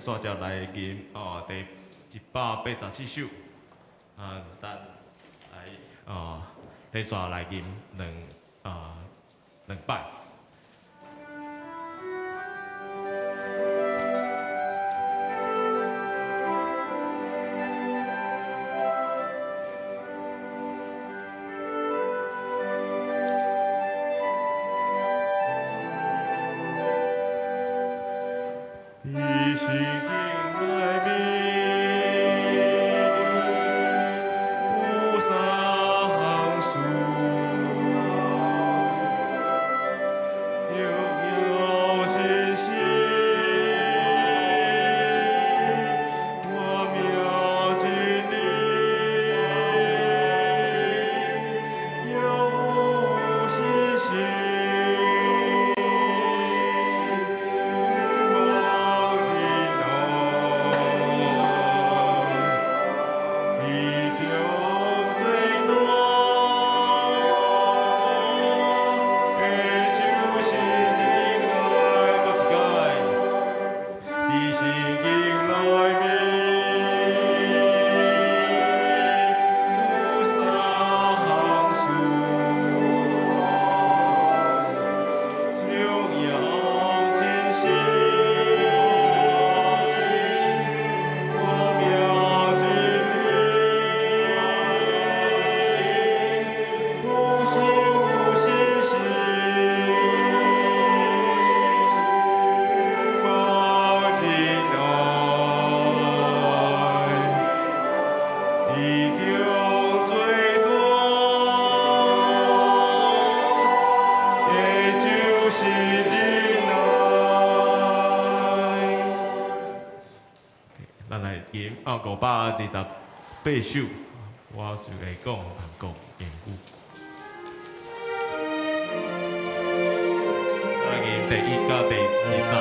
线接来吟第187首，咱来底线来吟两摆。你是经来面，有三事，重要信息，我妙真理，重信息。咱来吟528首，我是会讲韩国英语。来吟第1到第2节。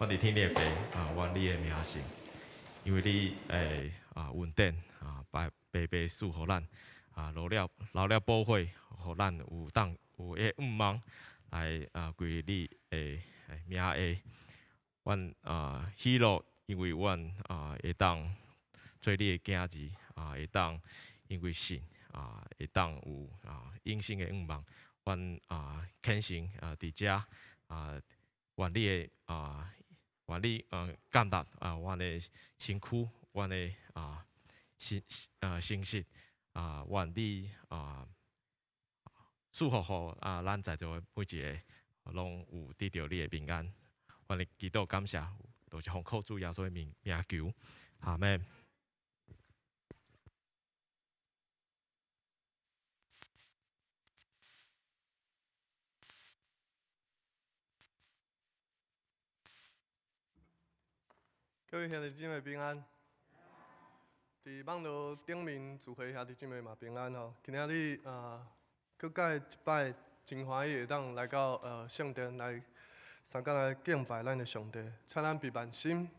我伫天父愿你的名圣，因为你会稳定白白赐互咱留了宝血，互咱有迄五望来归你的名下。阮喜乐，因为阮会当做你的囝儿会当因为信会当有永生的五望。阮虔诚伫遮愿你的愿你感达阮的身躯，阮的心息愿你祝福互咱在座的每一个，拢有得到你的平安。阮的祈祷感谢，都是奉靠主耶稣的名求，阿门。各位兄弟姊妹平安，伫网络顶面聚会兄弟姊妹嘛平安吼。今仔日搁改一摆真欢喜，会当来到圣殿来三角来敬拜咱的上帝，请咱闭眼心。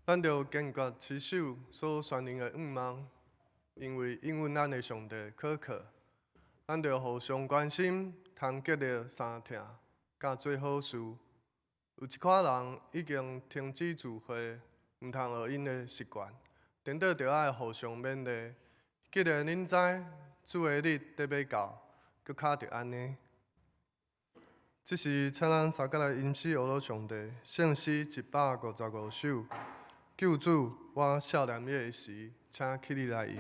咱着坚决持守所宣认的愿望，因为应允咱的上帝可靠。咱着互相关心，通竭力相疼，甲做好事。有一寡人已经停止聚会，毋通学因的习惯，颠倒着爱互相勉励。既然恁知主的日得要到，搁较着安尼。即是请咱三个来吟诗学罗上帝，圣诗155首。救主，我少年夜的时，请起立来吟。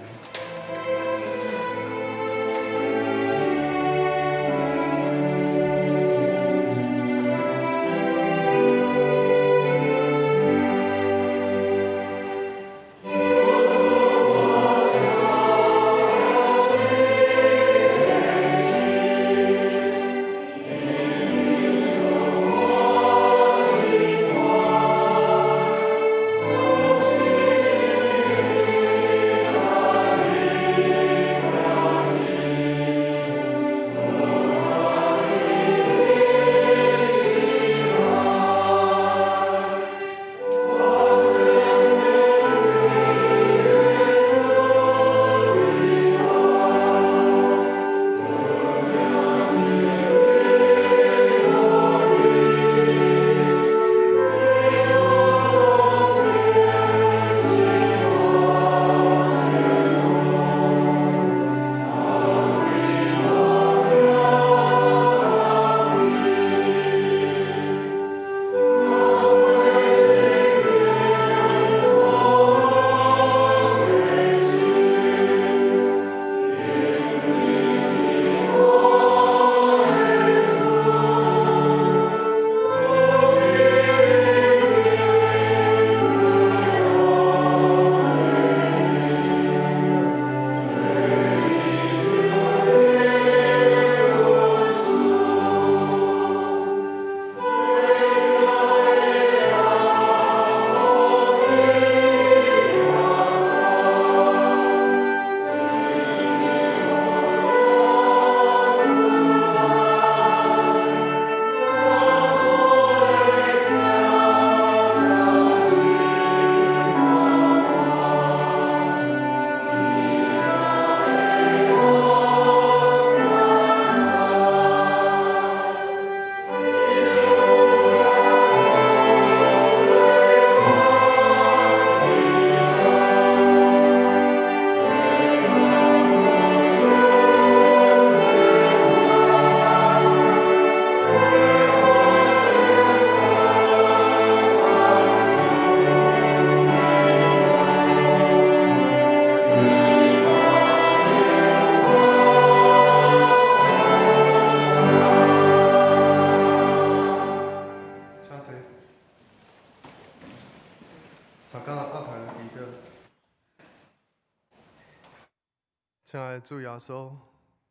亲爱的主耶稣，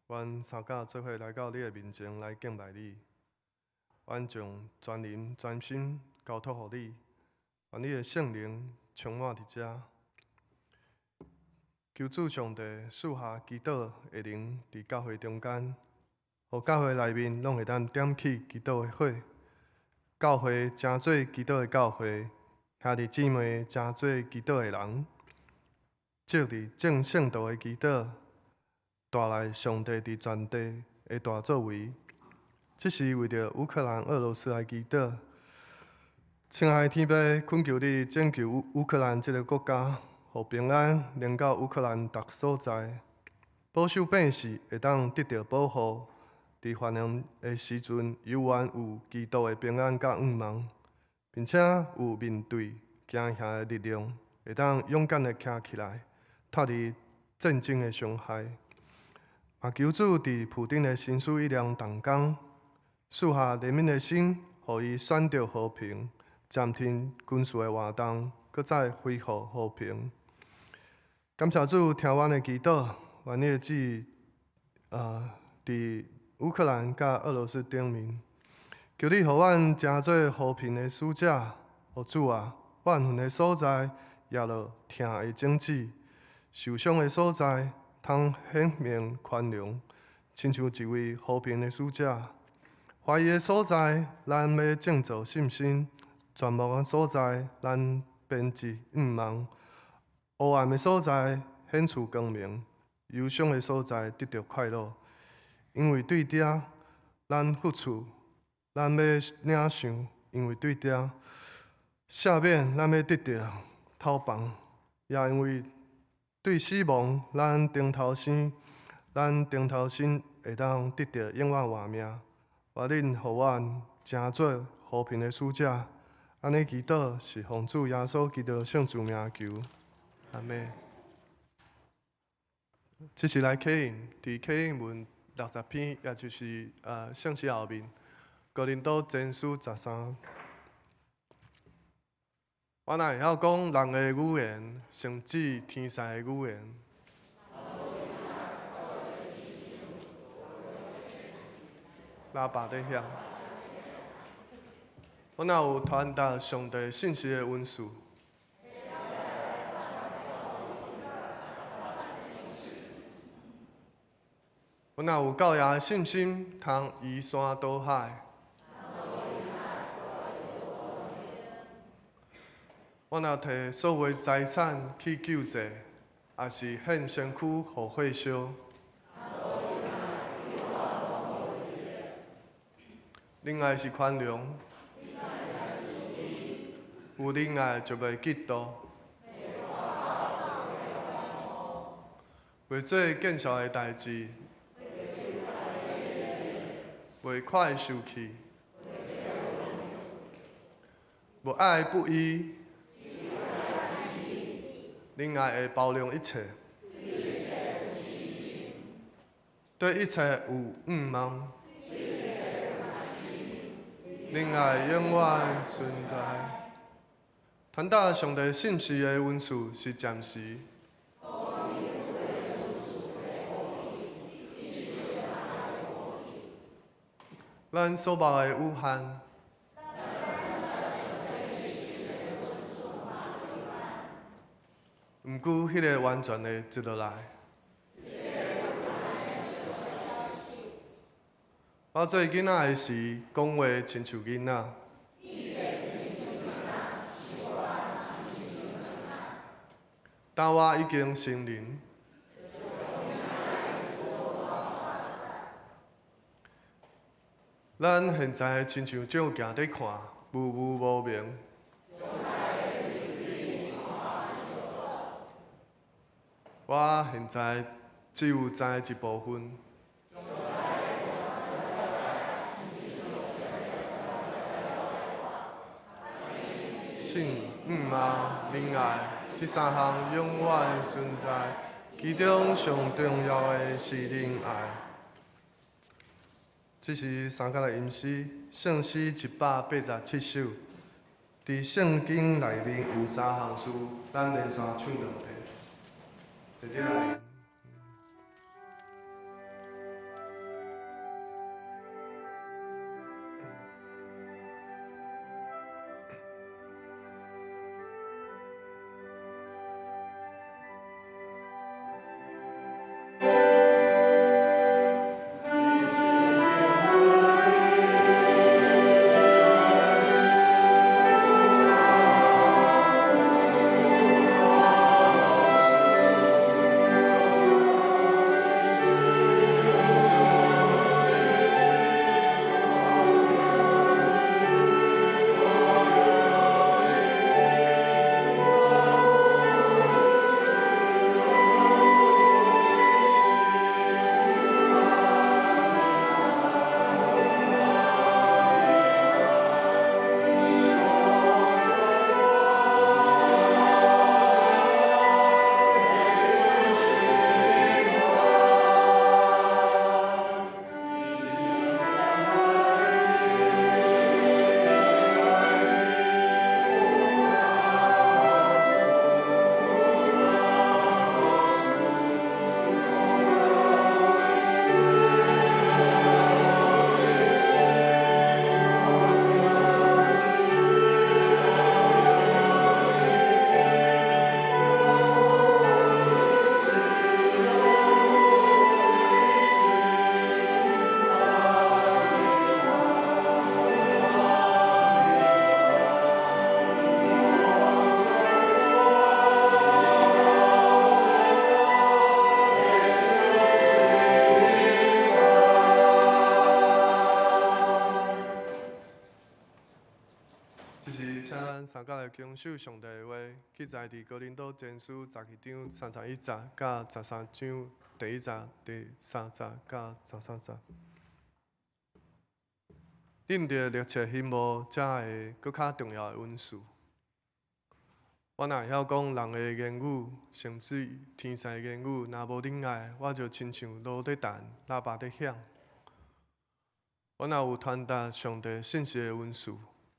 愿三甲做伙来到你的面前来敬拜你。愿将全人全心交托予你，愿你的圣灵充满伫遮。求主上帝赐下祈祷的灵伫教会中间，互教会内面拢会当点起祈祷的火。教会真做祈祷的教会，兄弟姊妹真做祈祷的人，借伫正圣道的祈祷，带来上帝伫全地的大作为。这是为着乌克兰、俄罗斯来祈祷。亲爱的天父，恳求你拯救乌克兰这个国家，互平安能到乌克兰各所在，保守百姓会当得到保护。伫患难的时阵，犹原有基督的平安甲愿望，并且有面对惊吓的力量，会当勇敢的站起来，脱离战争的伤害。也求主伫普丁的心思意念动工，赐下人民的心，互伊选择和平，暂停军事的活动，搁再恢复和平。感谢主听阮的祈祷，愿你的旨意伫乌克兰甲俄罗斯顶面，求你互阮诚做和平的使者。互主啊，怨恨的所在也落疼的种子，受伤的所在通显明宽容，亲像一位和平的使者。怀疑的所在，咱要振作信心；全部的所在，咱编辑毋望，黑暗的所在显出光明，忧伤的所在得到快乐。因为对遮，咱付出，咱要领受；因为对遮，赦免，咱要得到透放；也因为对死亡，咱顶头生会当得到永远活命。愿恁互阮成做和平的使者。安尼祈祷是奉主耶稣基督圣主名求，阿门。这是来客印，伫客印文60篇，也就是圣诗后面，哥林多前书13。我若会晓讲人的语言，甚至天使的语言。喇叭在响。我若有传达上帝信息的文书，我若有教养的信心，通移山倒海。我若摕所有的财产去救济，也是献身躯互火烧。恁爱是宽容，有恁爱就袂嫉妒，袂做见笑的代志，袂快受气，无爱不义，恁爱会包容一切，对一切有毋望。恁爱永远存在。传达上帝信息的文字是暂时。咱所目的有限，毋过迄个完全的接落来。我做囡仔的时，讲话亲像囡仔。但我已经成人。咱现在亲像照镜在看，雾雾无明。我现在只有知一部分。信、毋望、仁爱，这三项永远存在。其中上重要的是仁爱。这是三角的吟诗，圣诗187首。伫圣经内面有三项词，咱连续唱两遍。坐起来。这是请咱三甲来经受上帝的话，记载伫哥林多前书12章31节甲13章第1节、第3节甲13节。恁着热切羡慕才会搁较重要的恩赐。我若会晓讲人的言语，甚至天使的言语，若无恁爱，我就亲像锣在弹，喇叭在响。我若有传达上帝信息的恩赐，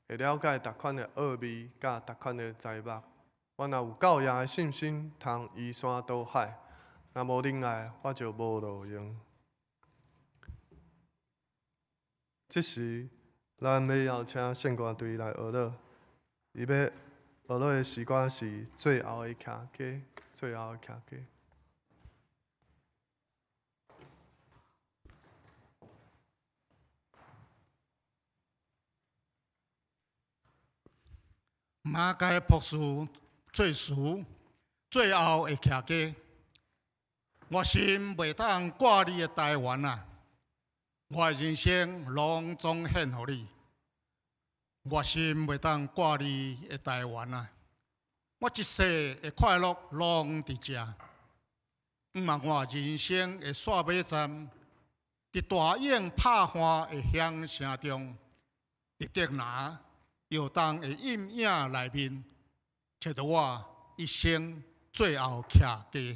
会了解逐款的奥秘甲逐款的材木。我若有教养的信心，通移山倒海。若无恁爱，我就无路用。这时，咱要邀请圣歌队来学乐，伊要学乐的诗歌是最后的徛家，最后的徛家。马街博士最书最后会徛家，我心袂当挂你的台湾啊！我的人生拢总献互你，我心袂当挂你的台湾啊！我一世的快乐拢伫遮，毋茫我人生的煞尾站，伫大雁拍花的响声中，伫竹林摇动的阴影内面，找到我一生最后徛家。我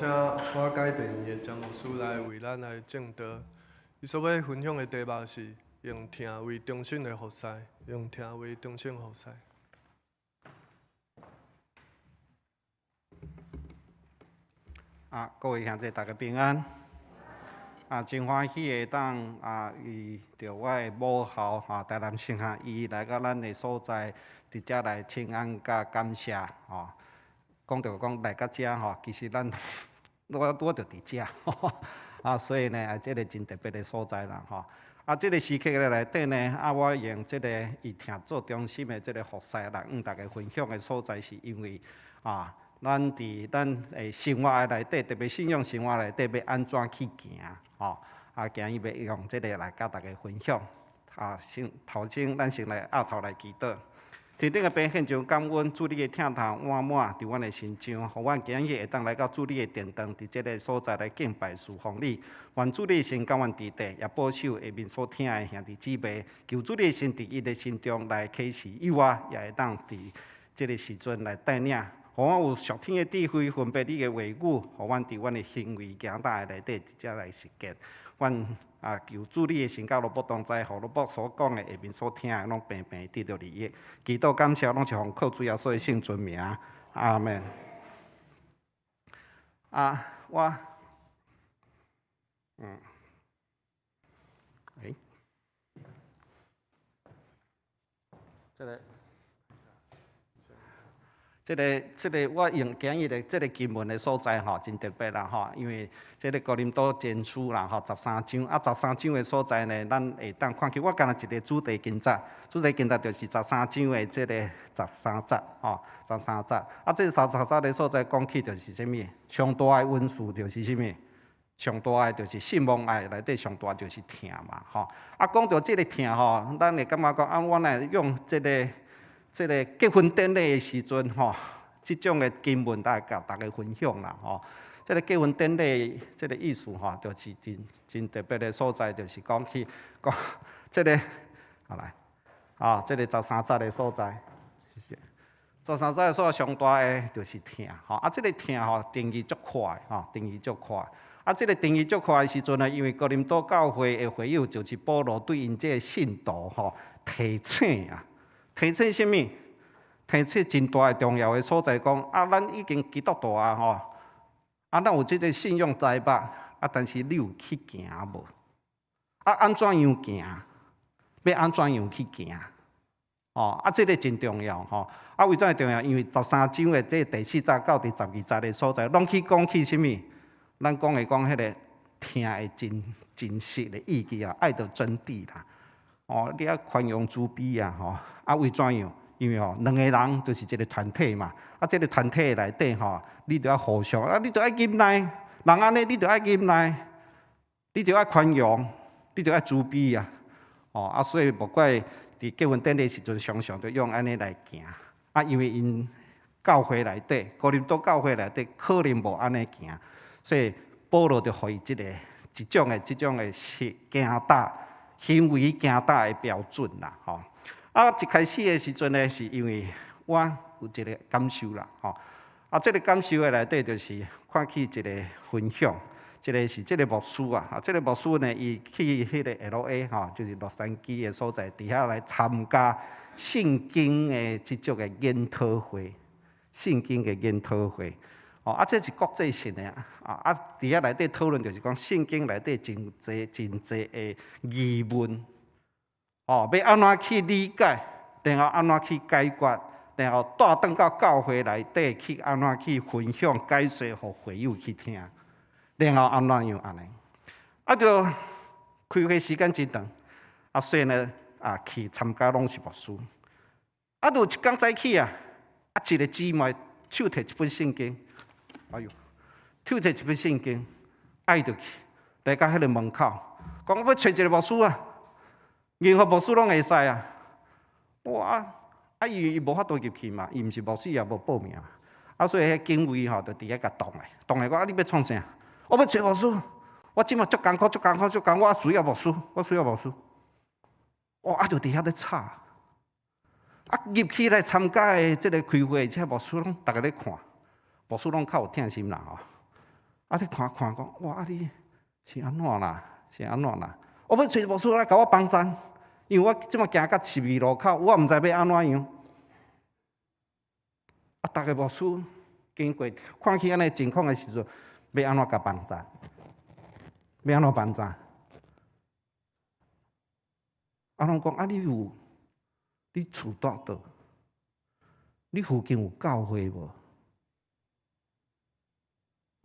请我改变伊的张牧师来为咱来正道。伊所要分享的题目是用听为中心的服侍，用听为中心服侍。各位兄弟，大家平安。真欢喜会当与着我的母校台南圣学伊来到咱的所在，伫遮来请安甲感谢讲着讲来到遮其实咱我就伫遮所以呢，这个真特别的所在啦这个时刻的内底呢，我用这个以听做中心的这个服侍来大家分享的所在，是因为咱伫咱诶生活的内底，特别信仰生活内底要安怎去行今日要用这个来甲大家分享头先咱先来拗头来祈祷。天顶的爸，献上感恩，主你的疼痛满满伫阮的心上，互阮今日会当来到主你的殿堂，伫这个所在来敬拜侍奉你。愿主你的神甲阮伫地，也保守下面所听的兄弟姊妹，求主你的神伫伊的心中来启示，以我也会当伫这个时阵来带领。互阮有属天的智慧，分别你的话语，互阮伫阮的行为行大的内底，直接来实践。阮求主你的神甲罗卜同在，互罗卜所讲的下面所听的，拢平平得到利益。祈祷感谢，拢是奉靠主耶稣的圣尊名，阿门。我这个我用今日的这个经文的所在真特别啦因为这个哥林多前书啦13章13章的所在呢，咱会当看见。我干了一个主题经节，就是13章的这个13节13节这13节的所在讲起就是什么？上大的恩赐就是什么？上大的就是信望爱内底上大就是听嘛讲到这个听咱会感觉讲我来用这个结婚典礼的时阵这种的经文来甲大家分享啦这个结婚典礼这个意思就是真特别的所在，就是讲这个这个13节的所在，13节的所在上大的就是听这个听定义足快定义足快这个定义足快的时阵呢，因为哥林多教会的会友就是保罗对因这个信徒提醒提醒什么？提醒真大的重要的所在，讲咱已经基督徒咱有这个信仰在目但是你有去行无？安怎样行？要安怎样去行？这个真重要为怎会重要？因为13章的这第4节到第12节的所在，拢去讲起什么？咱讲迄个听的真实的意义爱的真谛啦。你要宽容主悲为怎样？因为两个人就是一个团体嘛，这个团体内底你就要互相你就要忍耐，人安尼你就要忍耐，你就要宽容，你就要主悲所以无怪伫结婚典礼时阵，常常就用安尼来行因为因教会内底，哥林多教会内底可能无安尼行，所以保罗就予伊一种的行大行为行大的标准啦一开始的时阵呢，是因为我有一个感受啦这个感受的内底就是看起一个分享，这个是这个牧师这个牧师呢，伊去迄个 LA 就是洛杉矶的所在，伫遐来参加圣经的这种的研讨会，圣经的研讨会这是国际性的伫遐内底讨论就是讲圣经内底真济的疑问要安怎去理解，然后安怎去解决，然后带转到教会内底去安怎去分享解说，互会友去听，然后安怎样安尼就开会时间真长所以呢去参加拢是牧师就有一天早起一个姊妹手摕一本圣经，手摕一本圣经就去来到迄个门口，讲要找一个牧师任何牧师拢会使伊无法度入去嘛，伊毋是牧师也无报名所以迄警卫就伫遐甲挡来讲你要创啥？我要找牧师，我即马足艰苦，我需要牧师。就伫遐咧吵入去来参加的即个开会，即个牧师拢逐个咧看，牧师拢较有疼心啦啊，你看讲，哇，啊你是安怎啦？是安怎啦？我要找牧师来甲我帮衬，因为我即马行到12路口，我毋知要安怎样。啊，逐个牧师经过看起安尼情况的时阵，要安怎甲帮衬？要安怎帮衬？啊，拢讲啊，你厝住倒？你附近有教会无？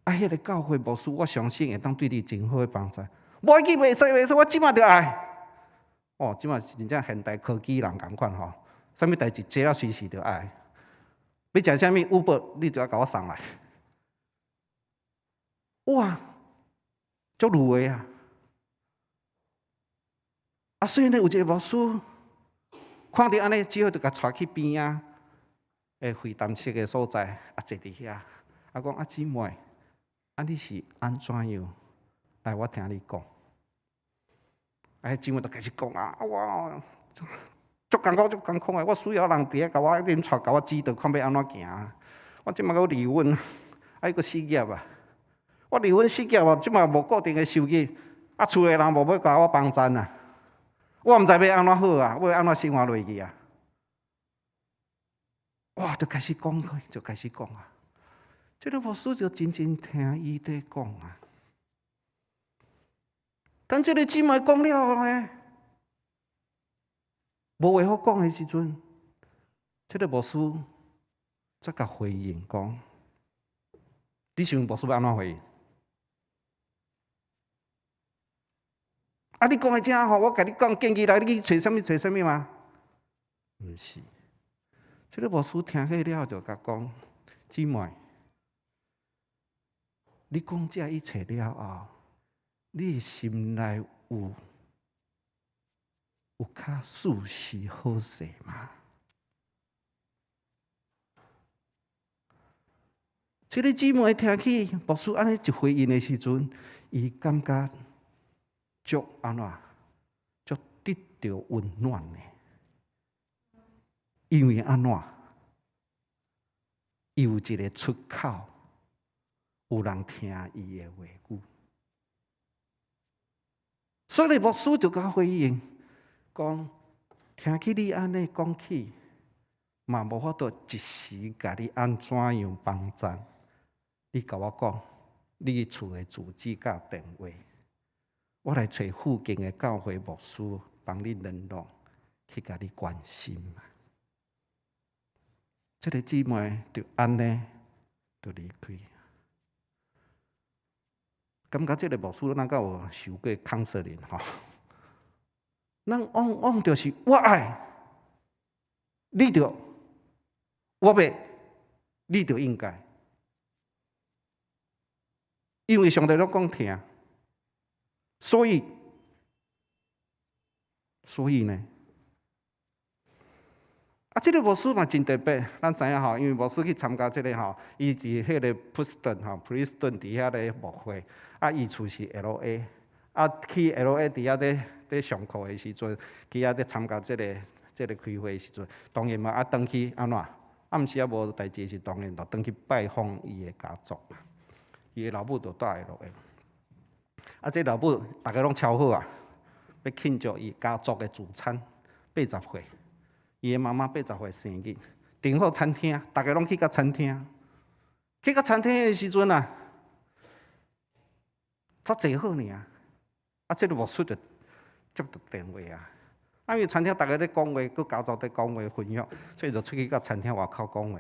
啊，迄个教会牧师，我相信会当对你真好诶帮助。无要紧，袂使，我即马就爱。哦，即马是真正现代科技人共款吼，啥物代志坐了随时就爱。要食啥物 Uber， 你就要甲我送来。哇，足入诶啊！啊，所以呢，有一个牧师看到安尼，只好就甲带去边啊，会谈式诶所在，啊，坐伫遐，啊，讲啊，姊妹。啊！你是安怎样？来，我听你讲。哎，姊妹就开始讲啊！我足艰苦，足艰苦诶！我需要人伫遐甲我领带，甲我指导，看要安怎行。我即马要离婚，啊，个失业啊！我离婚失业啊！即马无固定诶收入，啊，厝诶人无要甲我帮衬啊！我毋知要安怎好啊！要安怎生活落去啊？哇！就开始讲，就开始讲啊！这个牧师就真正听伊在讲啊。等这个姊妹讲了后呢，无话好讲的时阵，这个牧师才甲回应讲：你想牧师要安怎回应？啊，你讲的正好，我甲你讲建议来，你去找什么吗？毋是，这个牧师听起了就甲讲：姊妹。你讲这一切了后，你心内有较舒适好势吗？这个姊妹听起牧师安尼一回应的时阵，伊感觉足安怎，足得到温暖的，因为安怎，有一个出口。有人听伊的话语，所以牧师就甲回应讲：听起你安尼讲起，嘛无法度一时甲你安怎样帮衬。你甲我讲，你厝的住址甲电话，我来找附近的教会牧师帮你联络，去甲你关心。这个姊妹就安尼就离开。感觉这个牧师咱敢有受过counseling吼？咱往就是我爱，你着我要，你着应该，因为上帝拢讲听，所以呢，啊，这个牧师嘛真特别，咱知影吼，因为牧师去参加这个吼，伊伫迄个普斯顿伫遐咧牧会。啊，伊厝是 LA， 啊去 LA 伫遐咧上课的时阵，去遐咧参加这个开会的时阵，当然嘛啊，转去安怎？暗时啊无代志是当然，就转去拜访伊的家族，伊的老母就住 LA。啊，这老母大家拢超好啊，要庆祝伊家族的主餐，80岁，伊的妈妈80岁生日，订好餐厅，大家拢去到餐厅，去到餐厅的时阵啊。才坐好尔，啊！这个牧师就接到电话啊！啊，因为餐厅大家咧讲话，佮家族咧讲话分享，所以就出去到餐厅外口讲话，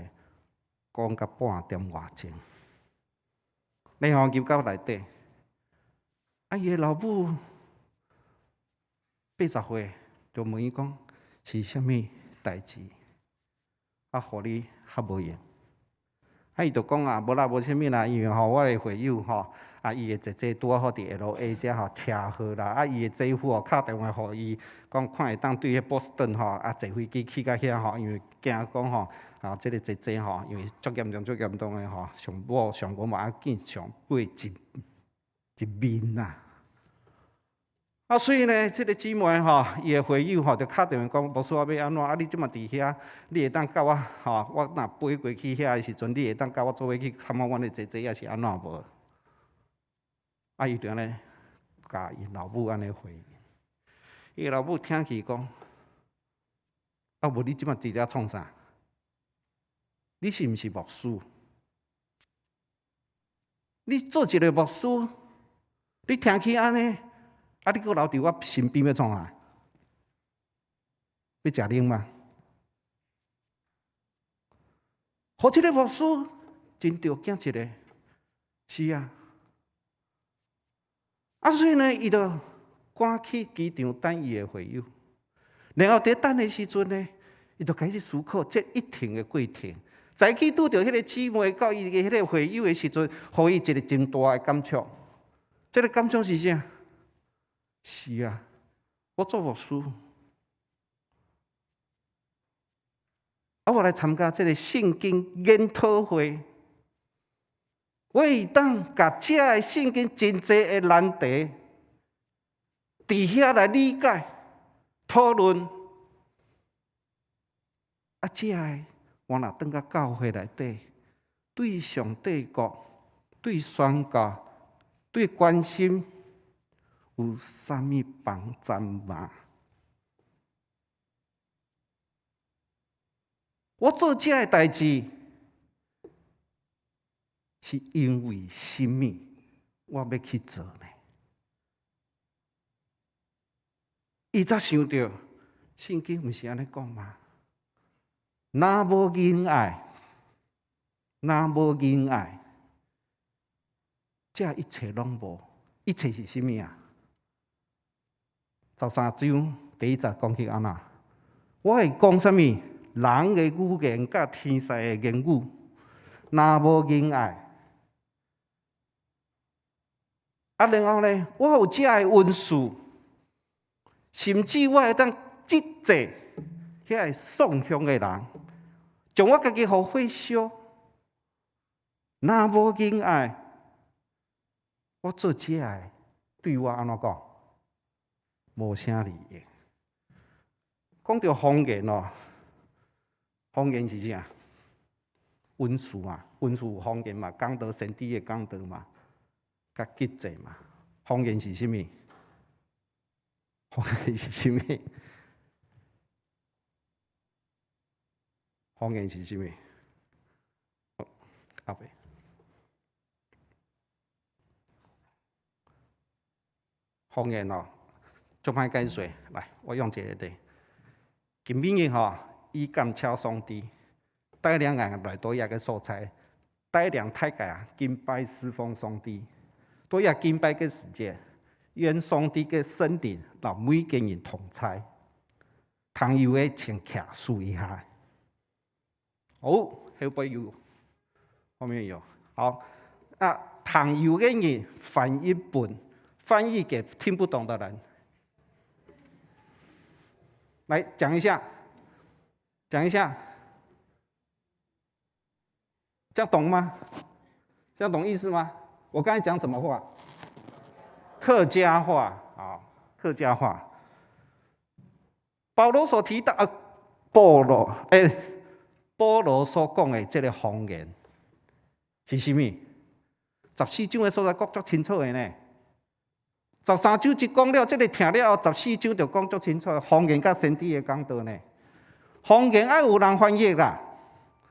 讲到半点外钟。然后入到内底，啊，伊个老母80岁，就问伊讲是啥物代志，啊，互你较无用。啊，伊就讲啊，无啦，无啥物啦，因为吼，我的会友吼。啊！伊的姐姐拄好伫 LA 遮吼车祸啦，啊！伊的姐夫吼敲电话互伊，讲看会当对迄波士顿吼啊坐飞机去到遐吼，因为惊讲吼啊，即个姐姐吼，因为足严重的吼，上无嘛要紧，上过一面呐。啊，所以呢，即个姊妹吼，伊的会友吼，就敲电话讲，无说要安怎？啊，你即马伫遐，你会当甲我吼，我若飞过去遐的时阵，你会当甲我做伙去探望阮的姐姐，还是安怎无？啊，伊就安尼甲伊老母安尼回应，伊老母听去讲，啊，无你即摆伫遮创啥？你是毋是牧师？你做一个牧师，你听起安尼，啊，你搁留伫我身边要创啥？要食奶吗？互即个牧师真着惊一个，是啊。啊，所以呢，伊就赶去机场等伊的会友，然后伫等的时阵呢，伊就开始思考这一天的过程。早起拄着迄个姊妹到伊的迄个会友的时阵，互伊一个真大的感触。这个感触是啥？是啊，我做牧师，我来参加这个圣经研讨会。我会当甲遮个圣经真济的难题，伫遐来理解、讨论。啊，遮个我若转到教会内底，对上帝国、对宣教、对关心，有啥物帮助吗？我做遮个代志，是因为什么我要去做呢？伊才想到，圣经毋是安尼讲吗？若无仁爱，若无仁爱，这一切拢无。一切是什么啊？13章第1节讲起安那，我会讲什么？人的语言甲天使的言语，若无仁爱。啊，然后呢，我有遮个温数，甚至我会当即济遐个送香的人，将我家己互火烧。若无仁爱，我做遮个对我安怎讲？无啥利益。讲到方言哦，方言是啥？温数嘛，温数有方言嘛，讲道先知的讲道嘛。甲吉济嘛，方言是啥物？方言是啥物？方言是啥物？后背。方言哦，足歹解说。来，我用一个例。今暝日吼，伊甘超上帝，带领人来到遐个所在，带领大家敬拜侍奉上帝。在遐敬拜嘅时节，愿上帝嘅圣灵让每个人同在，通有嘅请徛数一下。好，后背有，后面有。好，啊，通有嘅人翻译本，翻译给听不懂的人。来讲一下，讲一下，这样懂吗？这样懂意思吗？我刚才讲什么话？客家话啊，客家话。保罗所提到保罗所讲的这个方言是什么？14章的所在讲足清楚的呢。13章一讲了，这个听了后，14章就讲足清楚，方言甲先知的讲道呢。方言爱有人翻译啦。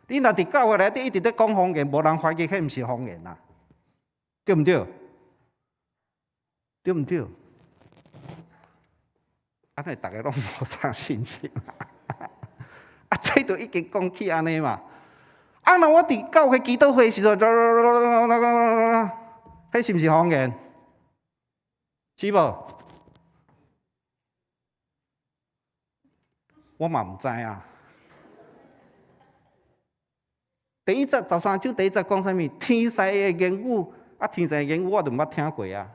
你若伫教会内底一直在讲方言，无人翻译，迄毋是方言啦。对不对？对不对？安尼大家拢无啥信心啊！这就已经讲起安尼嘛。啊，若我伫教会祈祷会时阵，迄是毋是方言？是无？我嘛毋知啊。第1节13章第1节讲啥物？天使的言语。啊，天使的言语我就毋捌听过啊。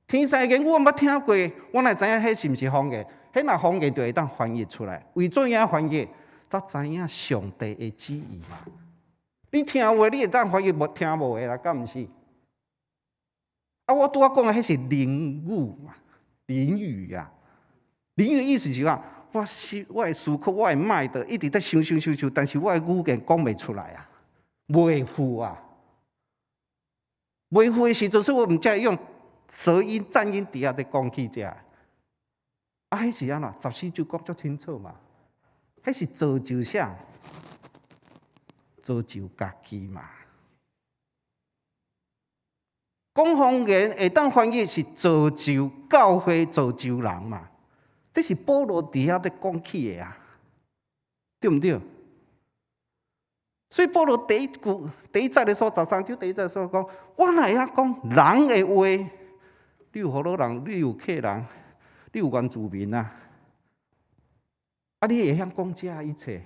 天使的言语我毋捌听过，我哪知影迄是毋是方言？迄若方言就会当翻译出来。为怎样翻译？才知影上帝的旨意嘛。你听话，你会当翻译无听无的啦，敢毋是？啊，我拄仔讲的迄是灵语嘛，灵语啊。灵语意思是讲，我的思考，我的脉的一直在想，但是我的语言讲袂出来啊，袂赴啊。维护的时阵，所以我们才用舌音、赞音底下在讲起这。迄是安怎？14就讲足清楚嘛。迄是造就啥？造就家己嘛。讲方言会当翻译是造就教会、造就人嘛。这是保罗底下在讲起的啊，对不对？所以保罗第一节的时候，13章第一节的时候讲，我哪会晓讲人的话？你有好多人，你有客人，你有原住民啊，你会晓讲这一切？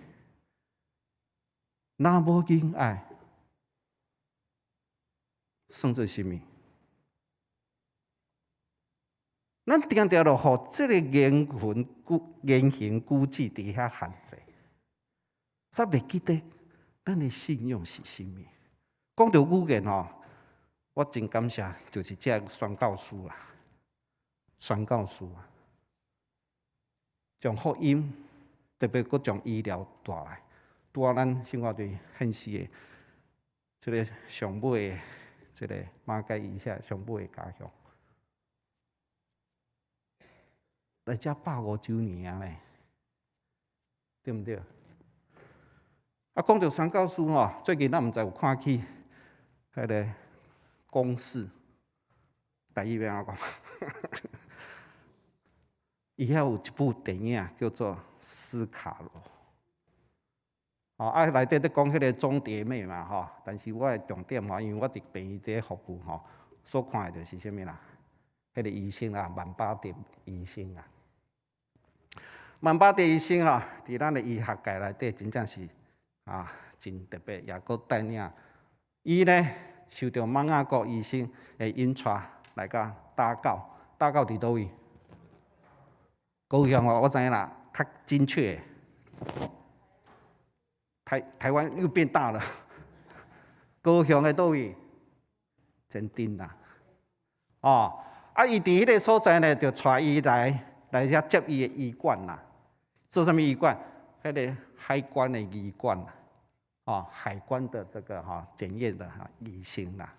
若无敬爱，算做什么？咱定定就互这个言行举止伫遐限制，煞袂记得咱的信仰是什么。讲到语言吼，我真感谢，就是这个宣教师啊，宣教师啊，将福音，特别佫将医疗带来，带咱生活对现实的，这个上尾的，这个马街以下上尾的家乡。来遮150周年咧，对不对？讲到宣教师吼，最近咱毋知有看去迄个公视，台语要安怎讲？伊遐有一部电影叫做《斯卡罗》，内底咧讲迄个钟蝶妹嘛吼，但是我的重点吼，因为我伫病院伫服务吼，所看的就是啥物啦？迄个医生啊，万巴迪医生啊。万巴迪医生吼，伫咱的医学界内底真正是真特别，也佫带领伊呢受到孟雅国医生的引带来甲打教，打教伫倒位？高雄哦，我知影啦，较精确。台湾又变大了，高雄的倒位？真丁啦，伊伫迄个所在呢，就带伊来遐接伊的医馆啦。做什么医馆？迄个海关的医馆啦，海关的这个检验的医生啦。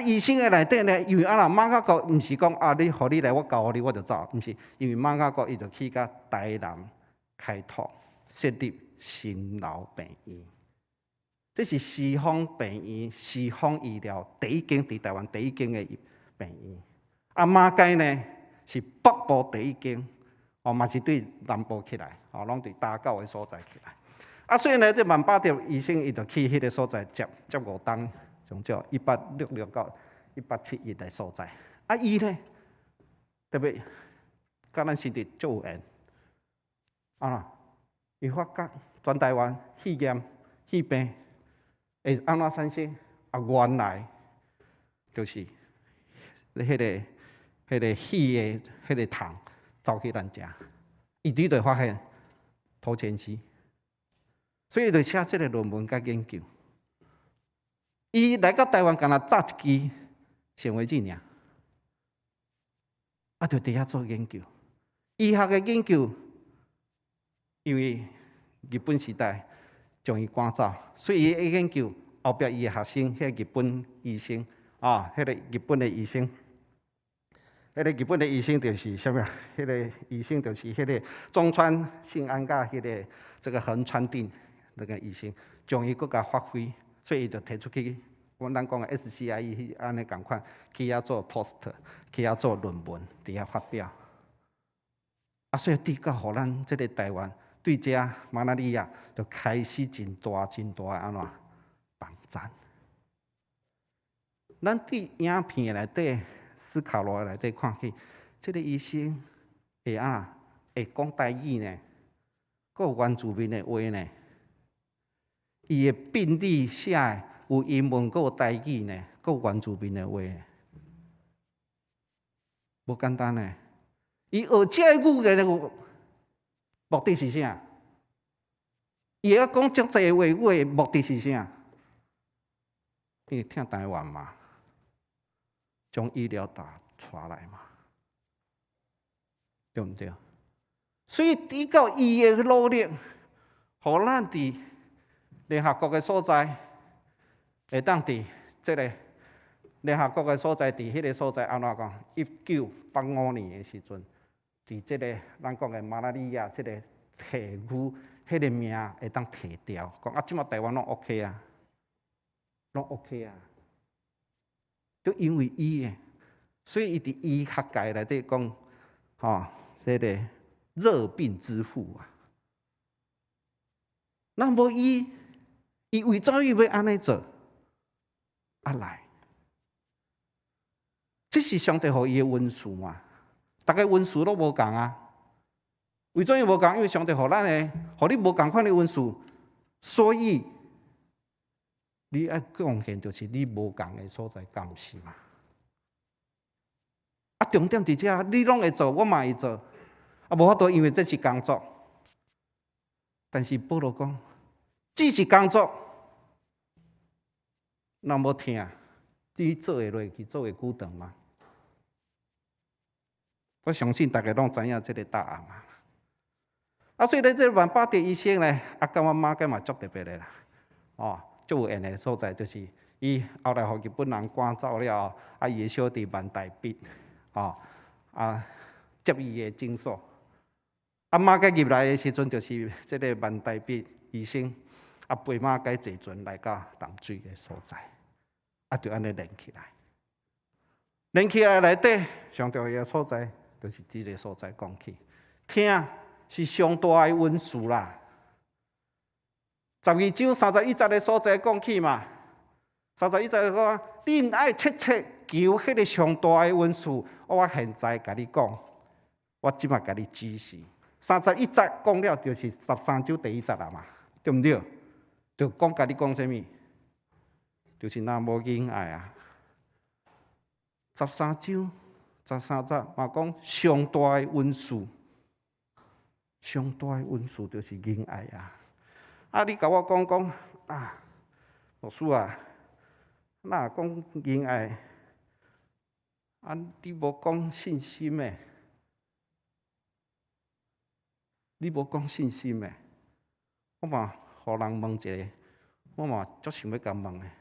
医生的内底呢，因为孟雅国毋是讲你互你来，我交你我就走，毋是，因为孟雅国伊就去甲台南开拓设立新老病院，这是西方病院、西方医疗第一间伫台湾第一间的病院。马街呢是北部第一间。嘛是对南部起来，拢伫打狗的所在起来。所以呢，这万巴迪医生伊就去迄个所在接5单，从叫1866到1871的所在。伊呢特别甲咱身体足有缘，伊发觉全台湾肺炎、肺病会安怎产生？原来就是迄个肺的迄个糖。走去咱遮，伊伫就发现头前期，所以就写这个论文甲研究。伊来到台湾，敢若扎一支显微镜尔，就伫遐做研究。医学的研究，因为日本时代将伊赶走，所以伊的研究后壁伊的学生，迄个日本医生迄个日本的医生。迄个日本的医生就是啥物？迄个医生就是迄个中川信安甲迄个这个横川定那个医生，将伊佫甲发挥，所以伊就提出去，咱讲的 SCIE 安尼共款，去遐做 post， 去遐做论文，伫遐发表。所以对到互咱即个台湾对遮马拉利亚就开始真大安怎帮赞。咱对影片内底。斯卡罗内底看去，这个医生会讲台语呢，佫有原住民的话呢。伊的病历写有英文，佫有台语呢，佫有原住民的话，无简单呢。伊学这个语言的目的是啥？伊要讲足济话语的目的是啥？伊听台湾嘛。将医疗带来嘛，对不对？所以依靠伊的努力，互咱伫联合国的所在，会当伫这个联合国的所在，伫迄个所在安怎讲？1985年的时阵，伫即个咱讲的马拉利亚即个体牛，迄个名会当摕掉。讲啊，即马台湾拢 OK 啊，拢 OK 啊，就因为伊诶，所以伊伫医学界内底讲，吼，即个热病之父啊。那无伊为怎伊要安尼做？啊来，这是上帝予伊的恩赐嘛？大家恩赐都无共啊。为怎伊无共？因为上帝予咱的，予你无共款的恩赐，所以你爱贡献，就是你无共的所在，敢毋是嘛？啊，重点伫遮，你拢会做，我嘛会做，啊，无法度，因为这是工作。但是保罗讲，只是工作，若无听，你做会落去，做会久长吗？我相信大家拢知影这个答案嘛。啊，所以咧，这万巴迪医生咧，啊，甲我妈个嘛足特别的啦，哦，足有缘的所在就是伊后来互日本人赶走了后，啊，伊的小弟万代笔，哦，啊，接伊的诊所。啊，马甲入来的时阵，就是即个万代笔医生，啊，陪马甲坐船来到淡水的所在，啊，就安尼连起来，连起来内底上重要的所在，就是即个所在讲起，听是上大的恩赐啦。12章31节的所在讲起嘛，31节讲，恁爱切切求迄个上大的恩赐，我现在甲你讲，我即马甲你指示。31节讲了，就是13章第1节啦嘛，对毋对？就讲甲你讲啥物？就是若无仁爱啊。13章13节嘛讲上大的恩赐，上大的恩赐就是仁爱啊。啊，你甲我讲啊，老师啊，若讲仁爱，啊，你无讲信心诶？你无讲信心诶，我嘛互人问一个，我嘛足想要甲问诶。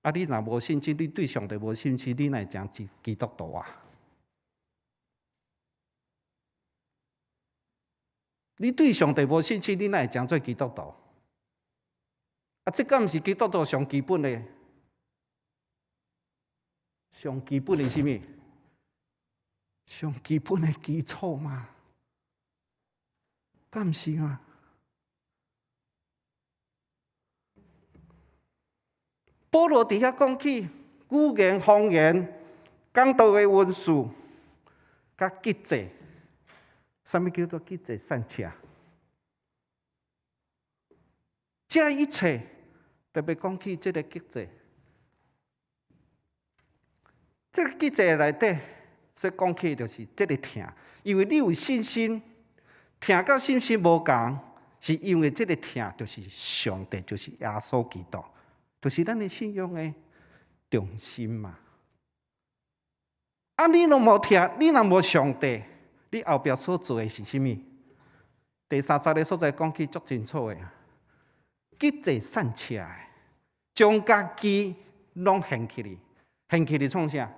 啊，你若无信心，你对上帝无信心，你哪会讲基督徒啊？你对上帝无信心，你哪会讲做基督徒？啊，这敢毋是基督徒上基本诶？上基本诶是啥物？上基本诶基础嘛。敢毋是嘛？保罗伫遐讲起语言、方言、讲道的文字，甲记者，啥物叫做记者善车？这一切特别讲起这个记者，这个记者内底所讲起就是这个听，因为你有信心。听甲信心无共，是因为这个听就是上帝，就是耶稣基督，就是咱的信仰的重心嘛。啊，你若无听，你若无上帝，你后壁所做的是啥物？第3节的所在讲起足清楚的，记者散起来，将家己拢献起哩，献起哩创啥？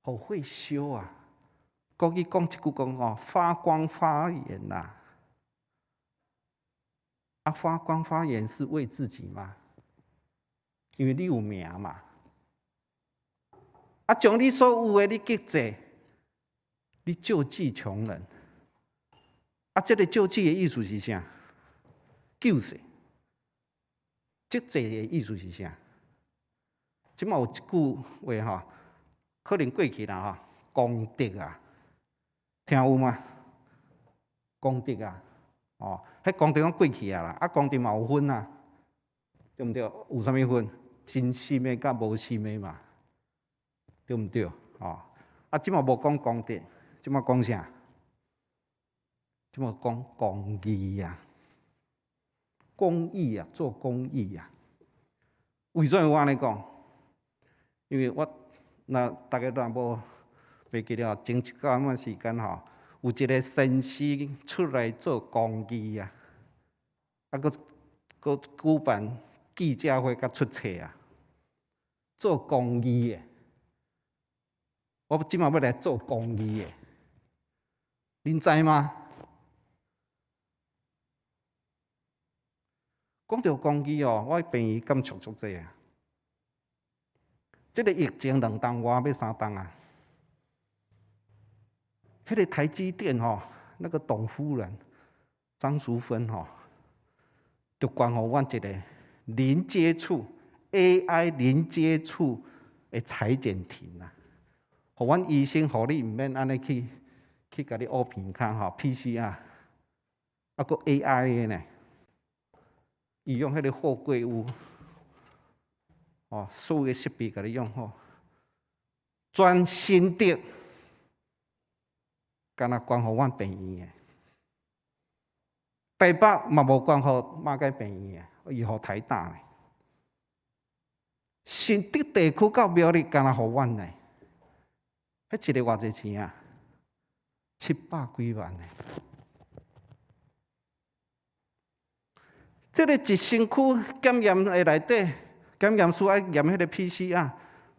互会烧啊！国语讲一句讲吼，发光发言呐、啊，发光发言是为自己嘛？因为你有名嘛。啊，将你所有的你记者，你救济穷人。啊，这个救济的意思是啥？救世。救济的意思是啥？即马有一句话吼，可能过去啦吼，功德啊。听有吗？功德啊，哦，迄功德拢过去啊啦，啊功德嘛有分啊，对毋对？有啥物分？真心的甲无心的嘛，对毋对？哦，啊，即马无讲功德，即马讲啥？即马讲公义啊，公益啊，做公益啊。为什么我安尼讲？因为我若大家若无。袂记了，前一段时间吼，有一个先生出来做公益啊，啊，佮举办记者会甲出册啊。做公益的，我即马要来做公益的，恁知吗？讲到公益哦，我朋友感触足济啊。这个疫情2冬外要3冬啊，迄个台积电吼，那个董夫人张淑芬吼，就关乎阮一个零接触 AI 零接触的裁剪庭啊，互阮医生，互你毋免安尼去甲你挖鼻孔吼 PCR， 啊个 AI 的呢，伊用迄个货柜屋。哦，所有的设备甲你用好，专心的，敢若关乎阮病院的。台北嘛无关乎马街病院的，伊互台大呢。新竹地区到苗栗，敢若互阮呢。迄一个偌济钱啊？700几万呢。这个一身躯检验的内底。检验师爱验迄个 PCR，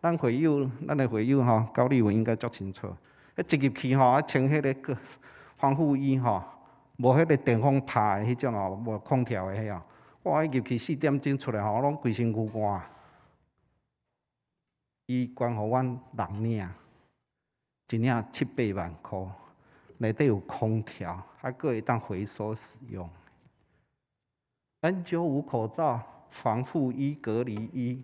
咱的会友吼，高丽文应该足清楚。迄一入去吼，啊穿迄个防护衣吼，无迄个电风拍的迄种哦，无空调的迄哦。我入去4点钟出来吼，拢规身躯汗。伊关乎阮人领，一领7、8万块，内底有空调，还佫会当回收使用。N95口罩。防护衣、隔离衣，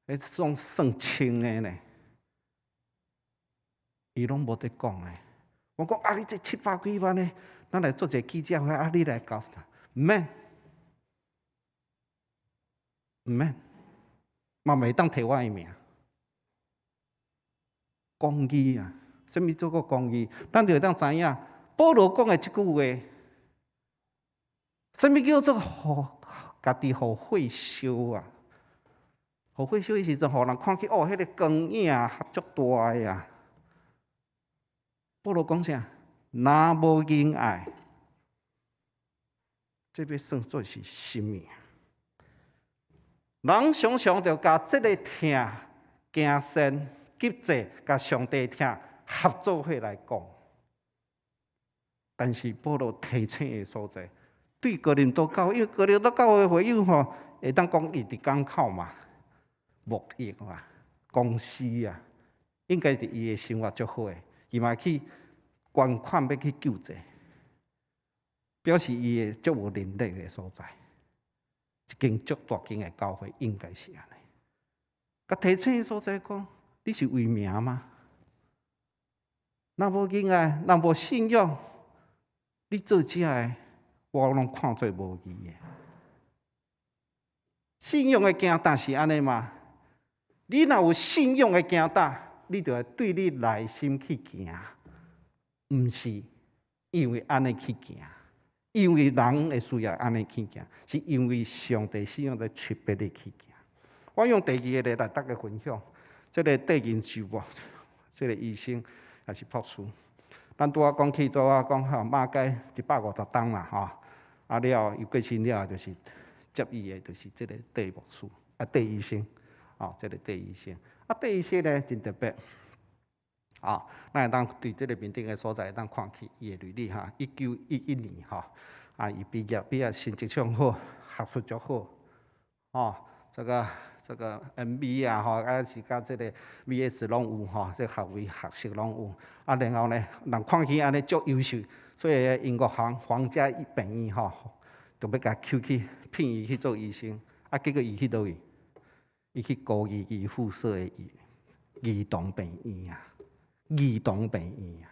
迄种算轻的呢，伊拢无得讲的。我讲啊，你这700几万呢，咱来做一个记者会，啊，你来搞啥？毋免，嘛袂当摕我的名。公益啊，什么做过公益？咱就会当知影，保罗讲的这句话，什么叫做好？家己互会修啊，互会修的时阵，互人看起哦，迄个光影足大个啊。保罗讲啥？若无仁爱，这要算做是什么？人常常着甲这个疼、行善、急济，甲上帝疼合作伙来讲，但是保罗提醒的所在。对哥林多教会，因为哥林多教会会友吼，会当讲伊伫港口嘛，牧业嘛，公司啊，应该是伊的生活足好诶，伊嘛去捐款要去救济，表示伊的足有能力的所在。一间足大间的教会应该是安尼。甲提醒的所在讲，你是为名吗？若无仁爱，若无信仰，你做这个。我拢看做无义的。信仰的行担是安尼嘛？你若有信仰的行担，你就要对你内心去行，毋是因为安尼去行，因为人的需要安尼去行，是因为上帝信仰在区别你去行。我用第2个来大家分享，这个对研究无，这个医生也是博士。咱拄仔讲起，拄仔讲吼，马街150栋嘛吼。啊了，伊过身了，就是接伊的，就是这个戴牧师啊，戴医生，哦，这个戴医生。啊，戴医生呢真特别，啊，咱会当对这个面顶的所在，当看起伊的履历哈。1911年哈，啊，伊毕业成绩上好，学术足好，哦，这个 MBA 啊，吼，啊是甲这个 VS 拢有吼，这学位学识拢有。啊，然后呢，人看起安尼足优秀。所以英国皇家病院吼，就要甲抽去聘伊去做医生，啊，结果伊去倒位？伊去高医附设的儿童病院啊，儿童病院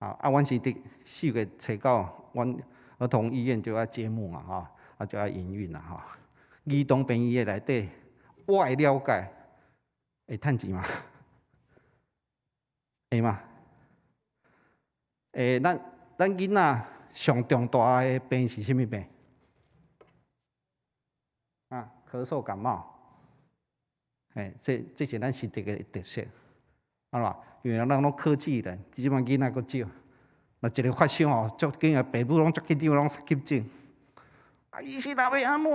啊，啊，阮是伫4月初到，阮儿童医院就要揭幕嘛，吼，啊就要营运啦，吼。儿童病院的内底，我的了解，会趁钱嘛？会嘛？咱囡仔上重大的病是啥物病？啊，咳嗽、感冒。这是咱时代的特色，啊嘛，因为咱拢科技人，即摆囡仔阁少，若一个发烧吼，足紧个爸母拢足紧张，拢急诊。啊，医生若要安怎？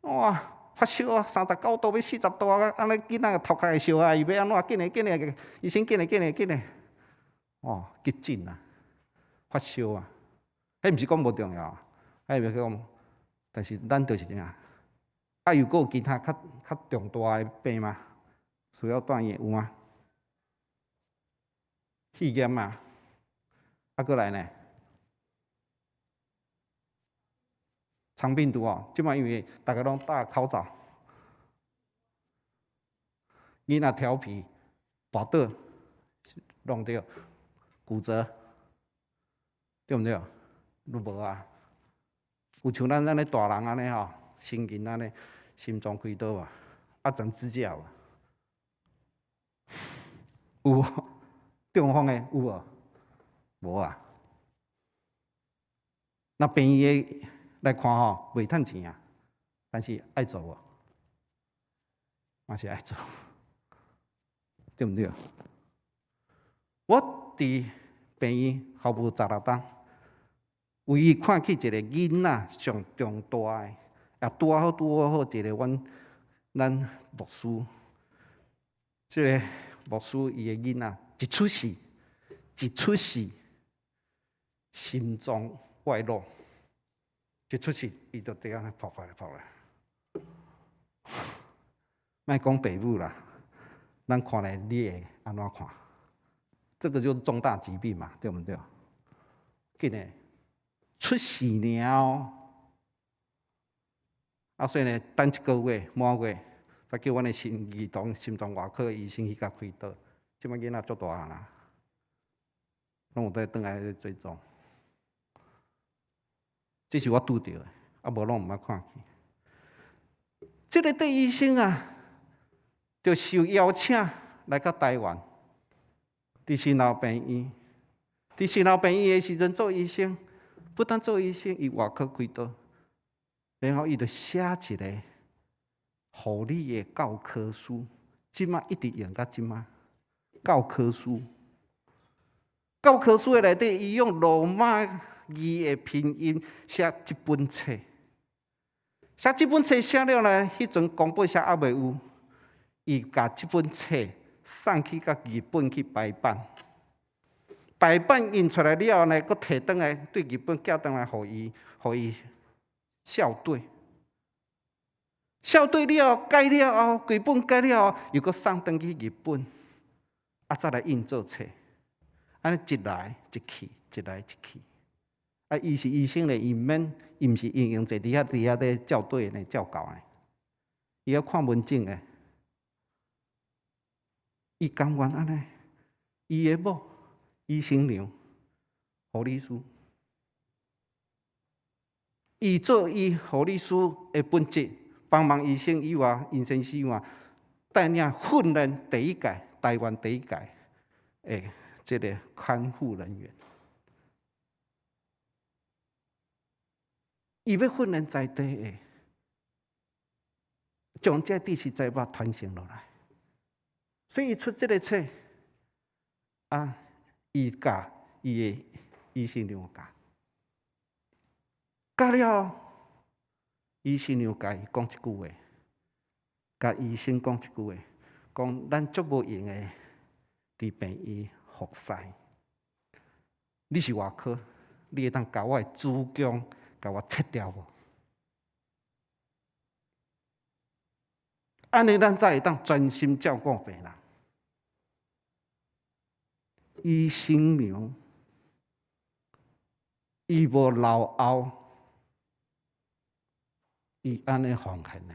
哇，发烧啊，39度要40度啊，安尼囡仔头壳会烧啊，伊要安怎？紧嘞，医生紧嘞，哦，急诊啊，发烧啊，迄毋是讲无重要，迄袂讲，但是咱就是这样。啊，又有其他较重大的病吗？需要住院有吗？肺炎啊，啊，过来呢？肠病毒哦，即摆因为大家拢戴口罩，囡仔调皮，跋倒，弄着骨折，对毋对？都无啊，有像咱安尼大人安尼吼，成人安尼，心脏开刀啊，啊长指甲啊，有无？中风的有无？无啊。那病院的来看吼，袂趁钱啊，但是爱做无，嘛是爱做，对毋对？我伫病院服务16天，唯一看起一个囡仔上重大的，也拄好一个咱牧师，即个牧师伊的囡仔一出世，心脏外露，一出世伊就这样跑来。莫讲爸母啦，咱看来你会安怎看？这个就是重大疾病嘛，对不对？紧诶，出事了啊！所以呢，等1个月满月，再叫阮的儿童心脏外科医生去甲开刀。即摆囡仔足大汉啦，拢有在转来追踪。这是我拄到的，啊无拢毋捌看去。这个医生啊，就受邀请来到台湾。伫新老病院，伫新老病院的时阵做医生，不但做医生，伊外科开刀，然后伊就写一个护理的教科书，即马一直用到即马。教科书的内底，伊用罗马字的拼音写一本册，写这本册写了呢，迄阵公报社还未有，伊甲这本册送去到日本去排版，排版印出来了后呢，佫摕转来对日本寄转来，互伊校对。校对了改了后，规本改了后，又佫送转去日本，啊，再来印做册，安尼一来一去，啊，伊是医生咧，伊毋是用坐伫遐咧校对咧校稿咧，伊要看文件诶。伊甘愿安尼，伊的某医生娘，护理师，伊做伊护理师的本职，帮忙医生以外、医生以外，带领训练第一届台湾第一届的这个看护人员。伊要训练在地的，将这知识再把传承落来。所以伊出这个册，啊，伊教伊的医生娘教了，医生娘甲伊讲一句话，甲医生讲一句话，讲咱足无用的，伫病院服侍。你是外科，你会当甲我的子宫甲我切掉无？安尼咱才会当专心照顾病人。医生娘，伊无老后，伊安尼奉献的，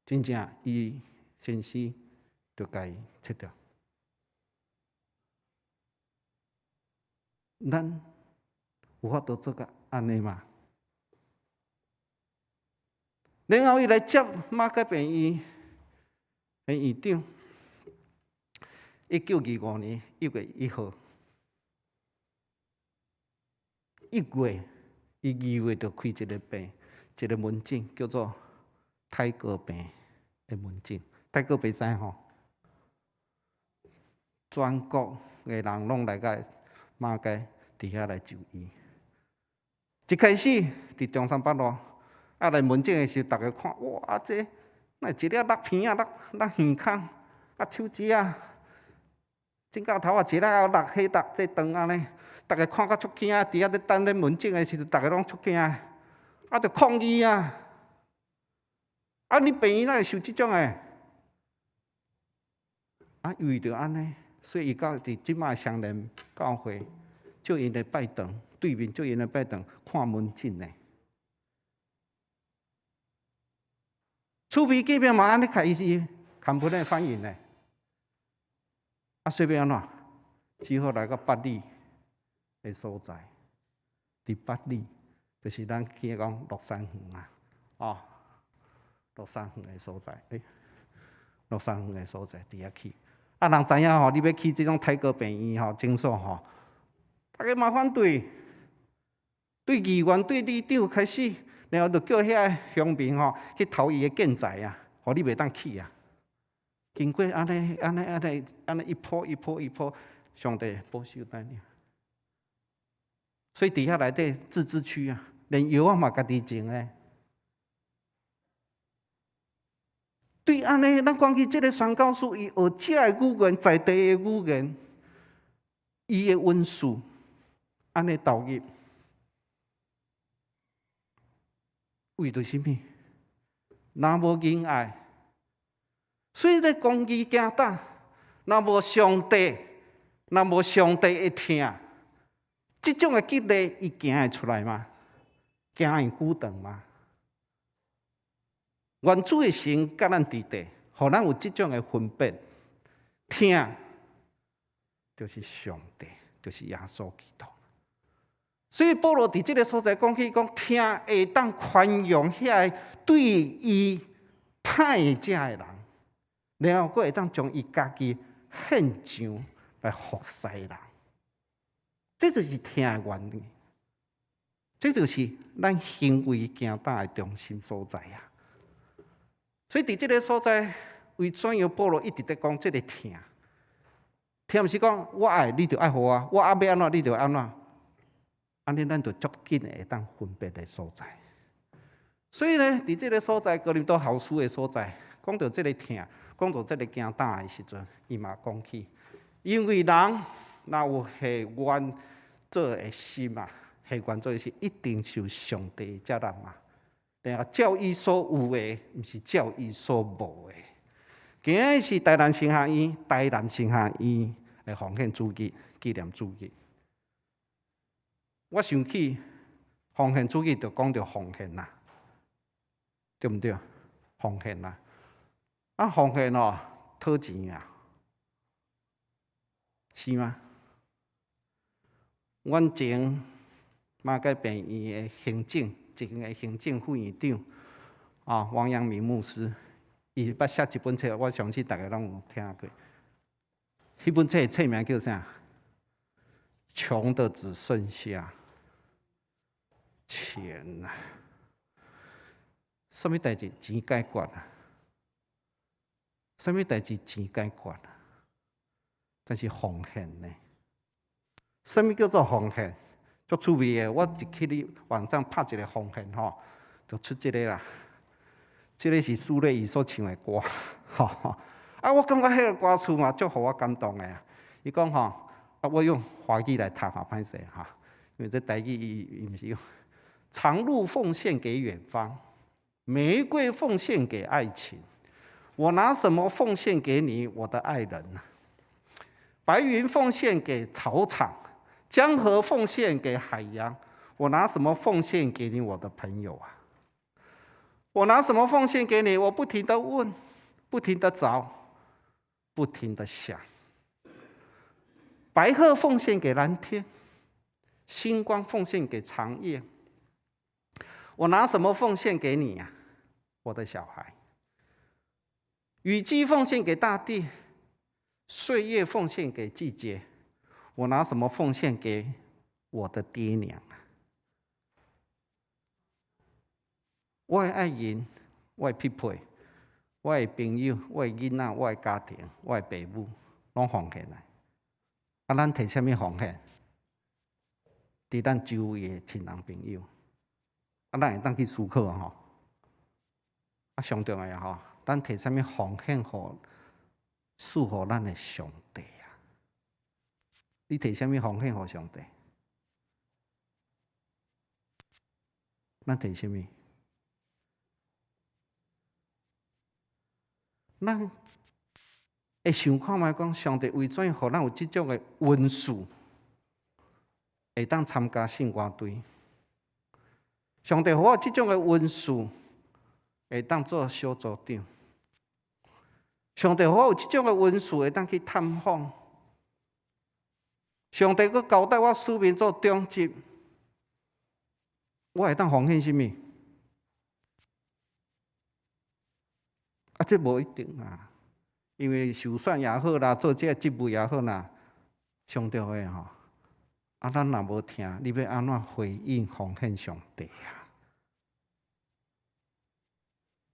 真正伊先生就甲伊切掉。咱有法度做甲安尼嘛？然后伊来接马街病院的院长。1925年1月1号，1月伊2月就开一个病，一个门诊叫做泰戈病的门诊。泰戈袂知吼，全国的人拢来个马街伫遐来就医。一开始伫中山北路啊，来门诊的时候，大家看，哇，这那一粒落片啊，落耳孔，啊，手指啊，正到头啊，一粒落黑搭这长安尼，大家看甲足惊，伫遐咧等咧门诊的时候，大家拢足惊，啊，着抗议啊！啊，你病院哪会受即种诶？啊，为着安尼，所以伊到伫即摆双联教会，就因来拜堂，对面就因来拜堂看门诊诶。厝边隔壁嘛安尼开是看本的反应呢。啊，随便安怎，只好来到八里的所在。伫八里，就是咱去讲乐山园啊，哦，乐山园的所在，乐山园的所在，伫遐去。啊，人知影吼，你要去即种泰国病院吼、诊所吼，大家嘛反对，对议员、对里长开始。然后就叫遐乡民吼去偷伊的建材啊，互你袂当去啊。经过安尼一波，上帝保守咱俩。所以伫遐内底自治区啊，连药啊嘛家己种诶。对安尼，咱讲起即个宣教士，伊学遮个语言，在地的语言，伊的文字，安尼投入。为着什么？若无仁爱，所以咧公义行道，若无上帝，若无上帝会听，即种的激励，伊行会出来吗？行会久长吗？原主的神甲咱伫地，互咱有即种的分辨，听就是上帝，就是耶稣基督。所以保罗伫即个所在讲起讲，听会当宽容遐个对伊歹遮个人，然后佫会当将伊家己献上来服侍人。这就是听的原理，这就是咱行为行道的中心所在啊。所以伫即个所在，为怎样保罗一直在讲即个听？听毋是讲我爱你就爱互我爱要安怎你就安怎。安尼，咱就足紧会当分别的所在。所以呢，伫即个所在，哥林多后书的所在，讲到即个听，讲到即个行道的时阵，伊嘛讲起，因为人若有下愿做的心啊，下愿做的心，一定受上帝的接纳嘛。然后照伊所有的，毋是照伊所无的。今日是台南神学院的奉献主日纪念主日。我想起奉献主义就讲到奉献啦，对不对？奉献啦，啊奉献哦，讨钱啊，是吗？阮前马街病院的前个行政副院长啊，王阳明牧师，伊捌写一本册，我相信大家拢有听过。迄本册的册名叫啥？穷的只剩下钱啊！什么代志钱解决啊？什么代志钱解决啊？但是奉献呢？什么叫做奉献？足趣味的，我一去你网站拍一个奉献吼，就出这个啦。这个是苏芮伊所唱的歌，吼啊！我感觉迄个歌词嘛，足互我感动的啊。伊讲吼，啊，我用华语来读下歹势哈，因为这台语伊毋是用。长路奉献给远方，玫瑰奉献给爱情。我拿什么奉献给你，我的爱人呢？白云奉献给草场，江河奉献给海洋。我拿什么奉献给你，我的朋友啊？我拿什么奉献给你？我不停地问，不停地找，不停地想。白鹤奉献给蓝天，星光奉献给长夜。我拿什么奉献给你呀，我的小孩？雨季奉献给大地，岁月奉献给季节。我拿什么奉献给我的爹娘啊？我的爱人，我的匹配，我的朋友，我的囡仔，我的家庭，我的爸母，拢奉献来。啊，咱摕什么奉献？伫咱周围的亲人朋友。啊，咱会当去思考吼，啊，上重要吼，咱摕啥物奉献互赐互咱的上帝啊？你摕啥物奉献互上帝？咱摕啥物？咱会想看觅讲，上帝为怎互咱有即种的温素，会当参加圣歌队？上帝互我即种的温素，会当做小组长。上帝互我有即种的温素，会当去探访。上帝佫交代我使命做中职，我会当奉献什么？啊，这无一定啊，因为受选也好啦，做这个职务也好啦，上帝的吼。啊，咱若无听，你要安怎回应奉献上帝啊？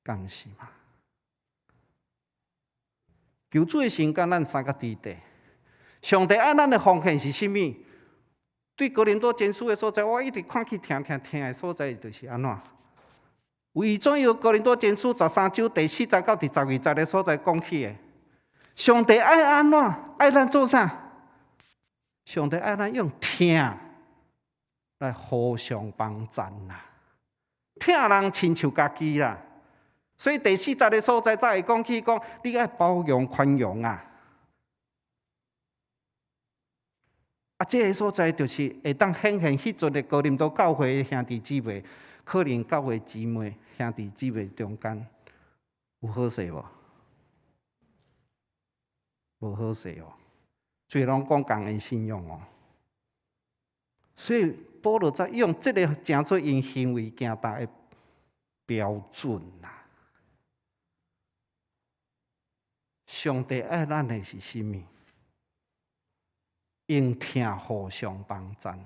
敢是嘛？求主的心甲咱三个伫地。上帝爱咱的奉献是甚物？对哥林多前书的所在，我一直看去听的所在，就是安怎？为怎样哥林多前书13章第4节到第12节的所在讲起的？上帝爱安怎？爱咱做啥？上帝爱咱用听来互相帮赞啦，听人亲像家己啦。所以第4节的所在才会讲起讲，你爱包容宽容啊。啊，这个所在就是会当显现迄阵的哥林多教会的兄弟姊妹，可能教会姊妹兄弟姊妹中间有好势无？无好势哦，最拢讲共的信仰哦。所以保罗在用这个成做因行为行大的标准啦。上帝爱咱的是甚物？用听互相帮赞，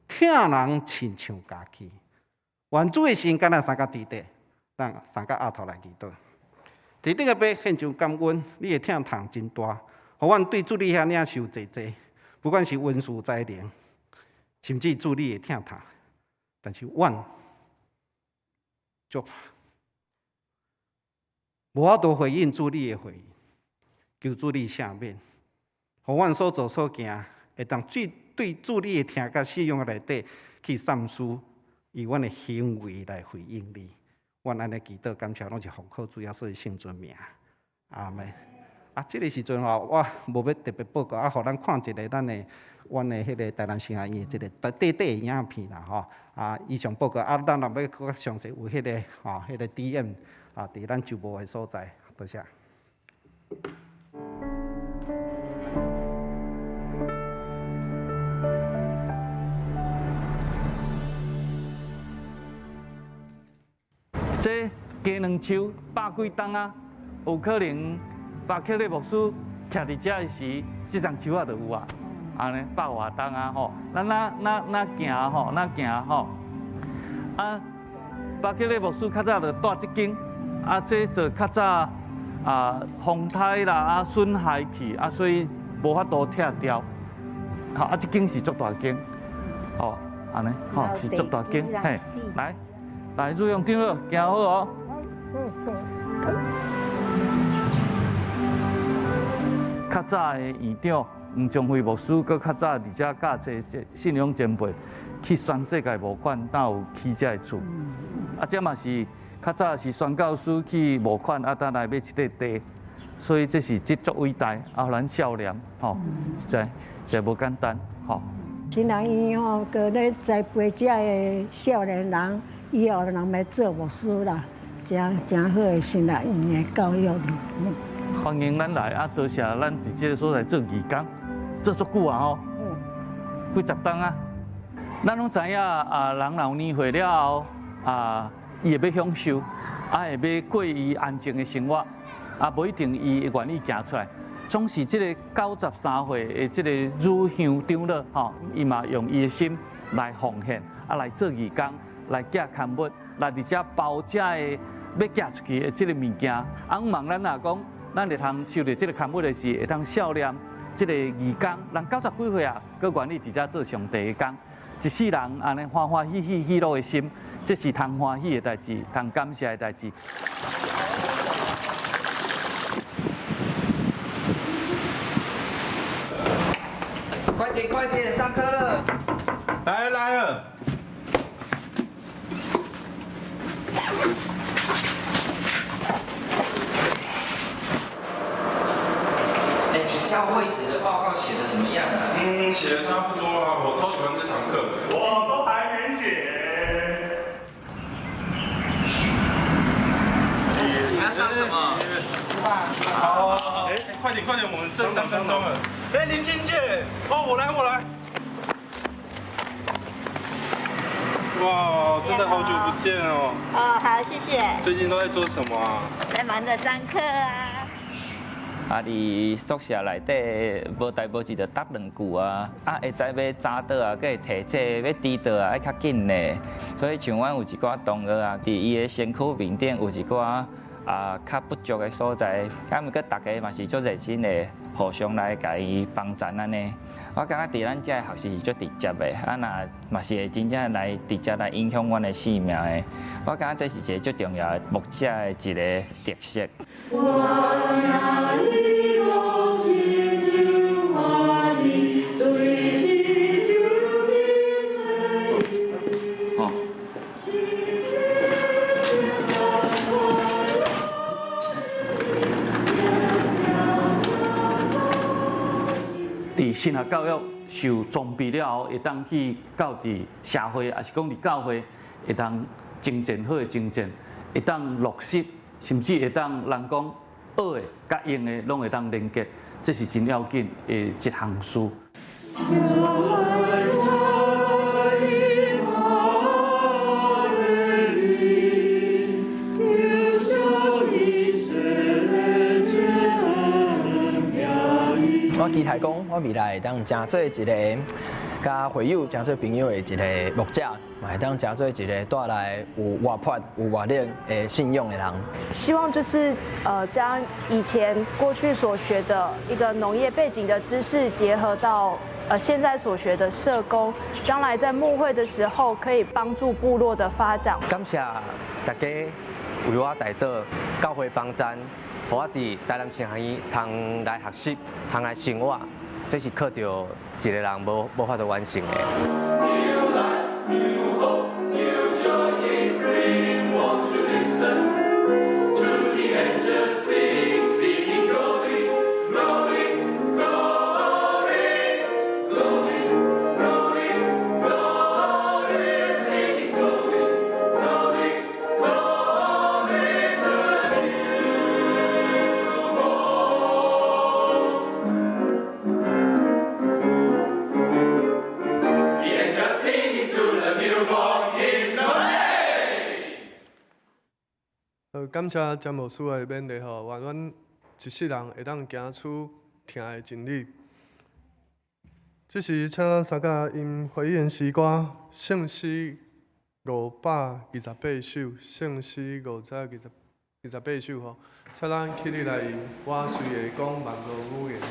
听人亲像家己。愿主的心跟咱三个伫地，咱三个额头来祈祷。伫顶个要献上感恩，你的疼痛真大，互阮对主你遐领受济济，不管是温书灾灵，甚至主你的疼痛，但是阮足无法度回应主你的回应，求主你赦免。互阮所做所行，会当对主你的听甲信用内底去三思，以阮的行为来回应你。阮安尼祈祷感谢，拢是奉靠主耶稣的圣尊名，阿门。啊，这个时阵吼，我无要特别报告，啊，互咱看一个阮的迄个台南圣爱院这个短的影片啦，吼。啊，以上报告，啊，咱若要搁详细有迄个吼，迄个 DM 啊，伫咱就无的所在，多谢。这加两手100几吨啊，有可能巴克利牧师徛伫遮的时，这张手啊就有啊，安尼100外吨啊吼，咱那行吼，那行吼，啊，巴克利牧师较早就带这间，啊，这就较早风台啦啊损害去，啊，所以无法度拆掉，好，啊，这间是足大间，哦，安尼，吼是足大间，嘿，来。来，入用顶了，行好哦。较早的院长黄宗辉牧师，佮较早伫遮教这信仰前辈去全世界募款，哪有起遮的厝？啊，这嘛是较早是宣教师去募款，啊，等来买一块地，所以这是足伟大，啊，互咱笑脸，吼，实在无简单，吼。新人医吼，个咧栽培遮的少年人。以后人要做牧师啦，真好的新来院的教育。欢迎咱来啊！多谢咱伫这个所在做义工，做足久啊吼，几十吨啊。咱拢知影人老年岁了后伊会要享受，会要过伊安静的生活，无一定伊会愿意行出来。总是这个93岁的这个乳香长老吼，伊嘛用伊的心来奉献，来做义工。来寄刊物，来伫遮包遮的要寄出去的即个物件。翁望咱若讲，咱会通收到即个刊物的是会通孝念即个义工。人90几岁啊，佮愿意伫遮做上帝的工，一世人安尼欢欢喜喜喜乐的心，这是通欢喜的代志，通感谢的代志。快点，上课了！来了。你教会时的报告写的怎么样啊？写的差不多啊，我超喜欢这堂课的。我都还没写。你们要上什么？好，快点，我们剩3分钟了。林青姐，我来。哇，真的好久不见哦。好，谢谢。最近都在做什么啊？在忙着上课啊。伫宿舍内底无代无志就搭2句啊，会知要早倒啊，佮会提醒要迟倒啊，爱较紧嘞。所以像阮有一寡同学啊，伫伊的身躯面顶有一寡较不足的所在，啊，毋过大家嘛是足热心的，互相来甲伊帮衬安尼。我感觉伫咱遮的学习是足直接的，若嘛是会真正来直接来影响阮的性命的。我感觉这是一个足重要的牧者的一个特色。伫神学教育受装备了后，会当去到伫社会，还是讲伫教会，会当精进好的精进，会当落实，甚至会当人讲学的、甲用的，拢会当连接，这是真要紧的一项事。我期待讲，我未来会当成做一个甲会友、成做朋友的一个牧者，嘛会当成做一个带来有活泼、有活力的信仰的人。希望就是将以前过去所学的一个农业背景的知识，结合到现在所学的社工，将来在牧会的时候可以帮助部落的发展。感谢大家为我带到教会帮站。互我伫台南城乡通来学习，通来生活，这是靠着一个人无法度完成的。感谢詹牧师的勉励吼，愿阮一世人会当行出听的真理。这是请咱三甲因回应诗歌圣诗528首，圣诗528首吼，请咱起立来，我虽会讲万国语言。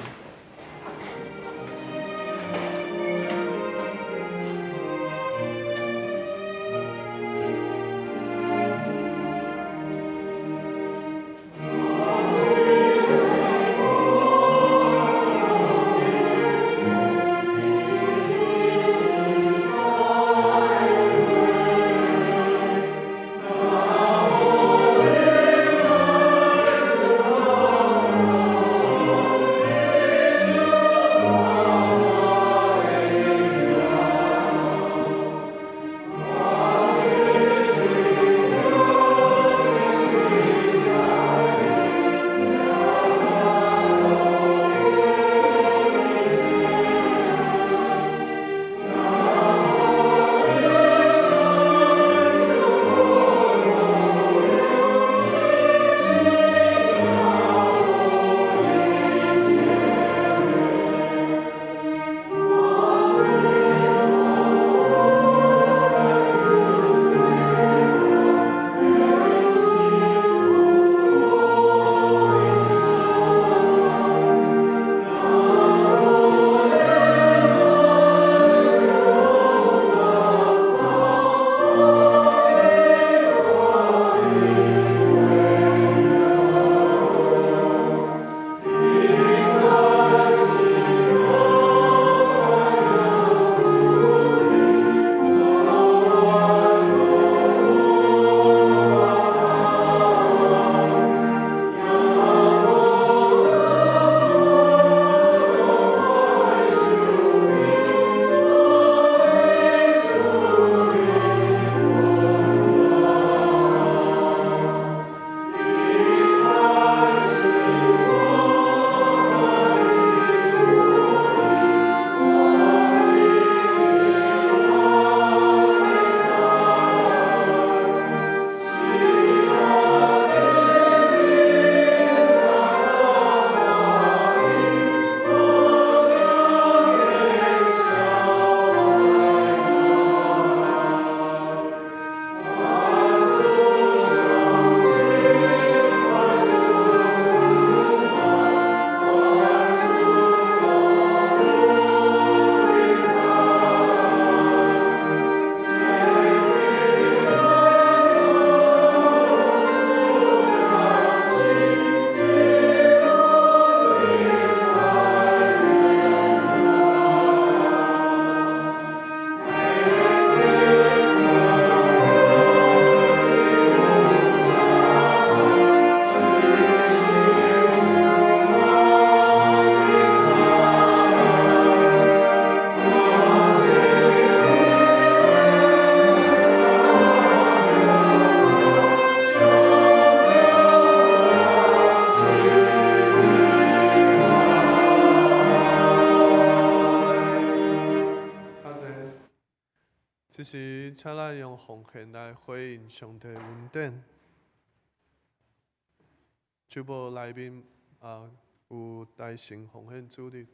时，请咱用奉献来回应上帝恩典。酒保内面有大圣奉献主日。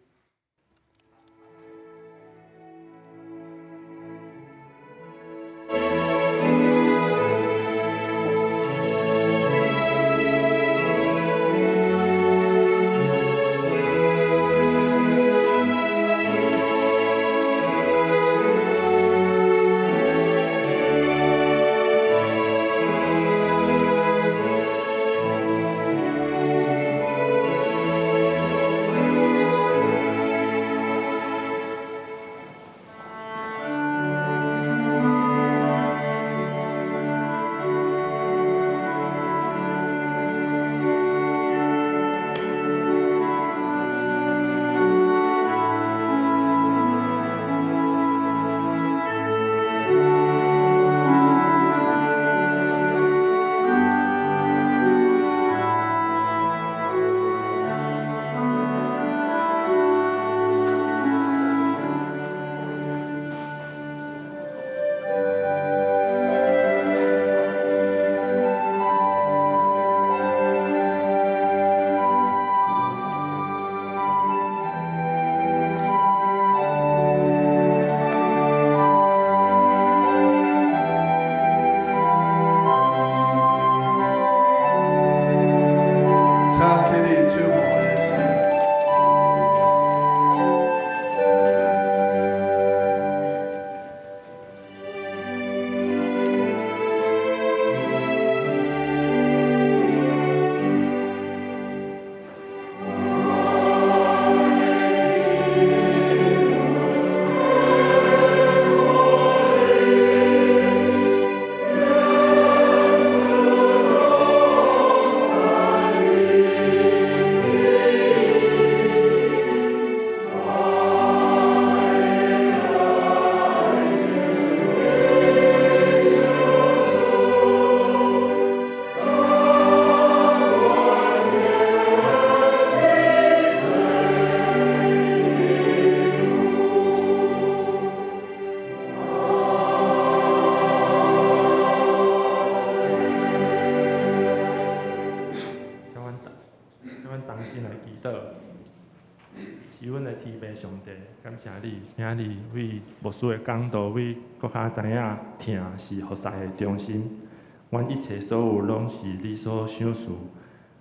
谢你，请你为牧师的讲道，为国家知影疼是服侍的中心。阮一切所有拢是你所赏赐。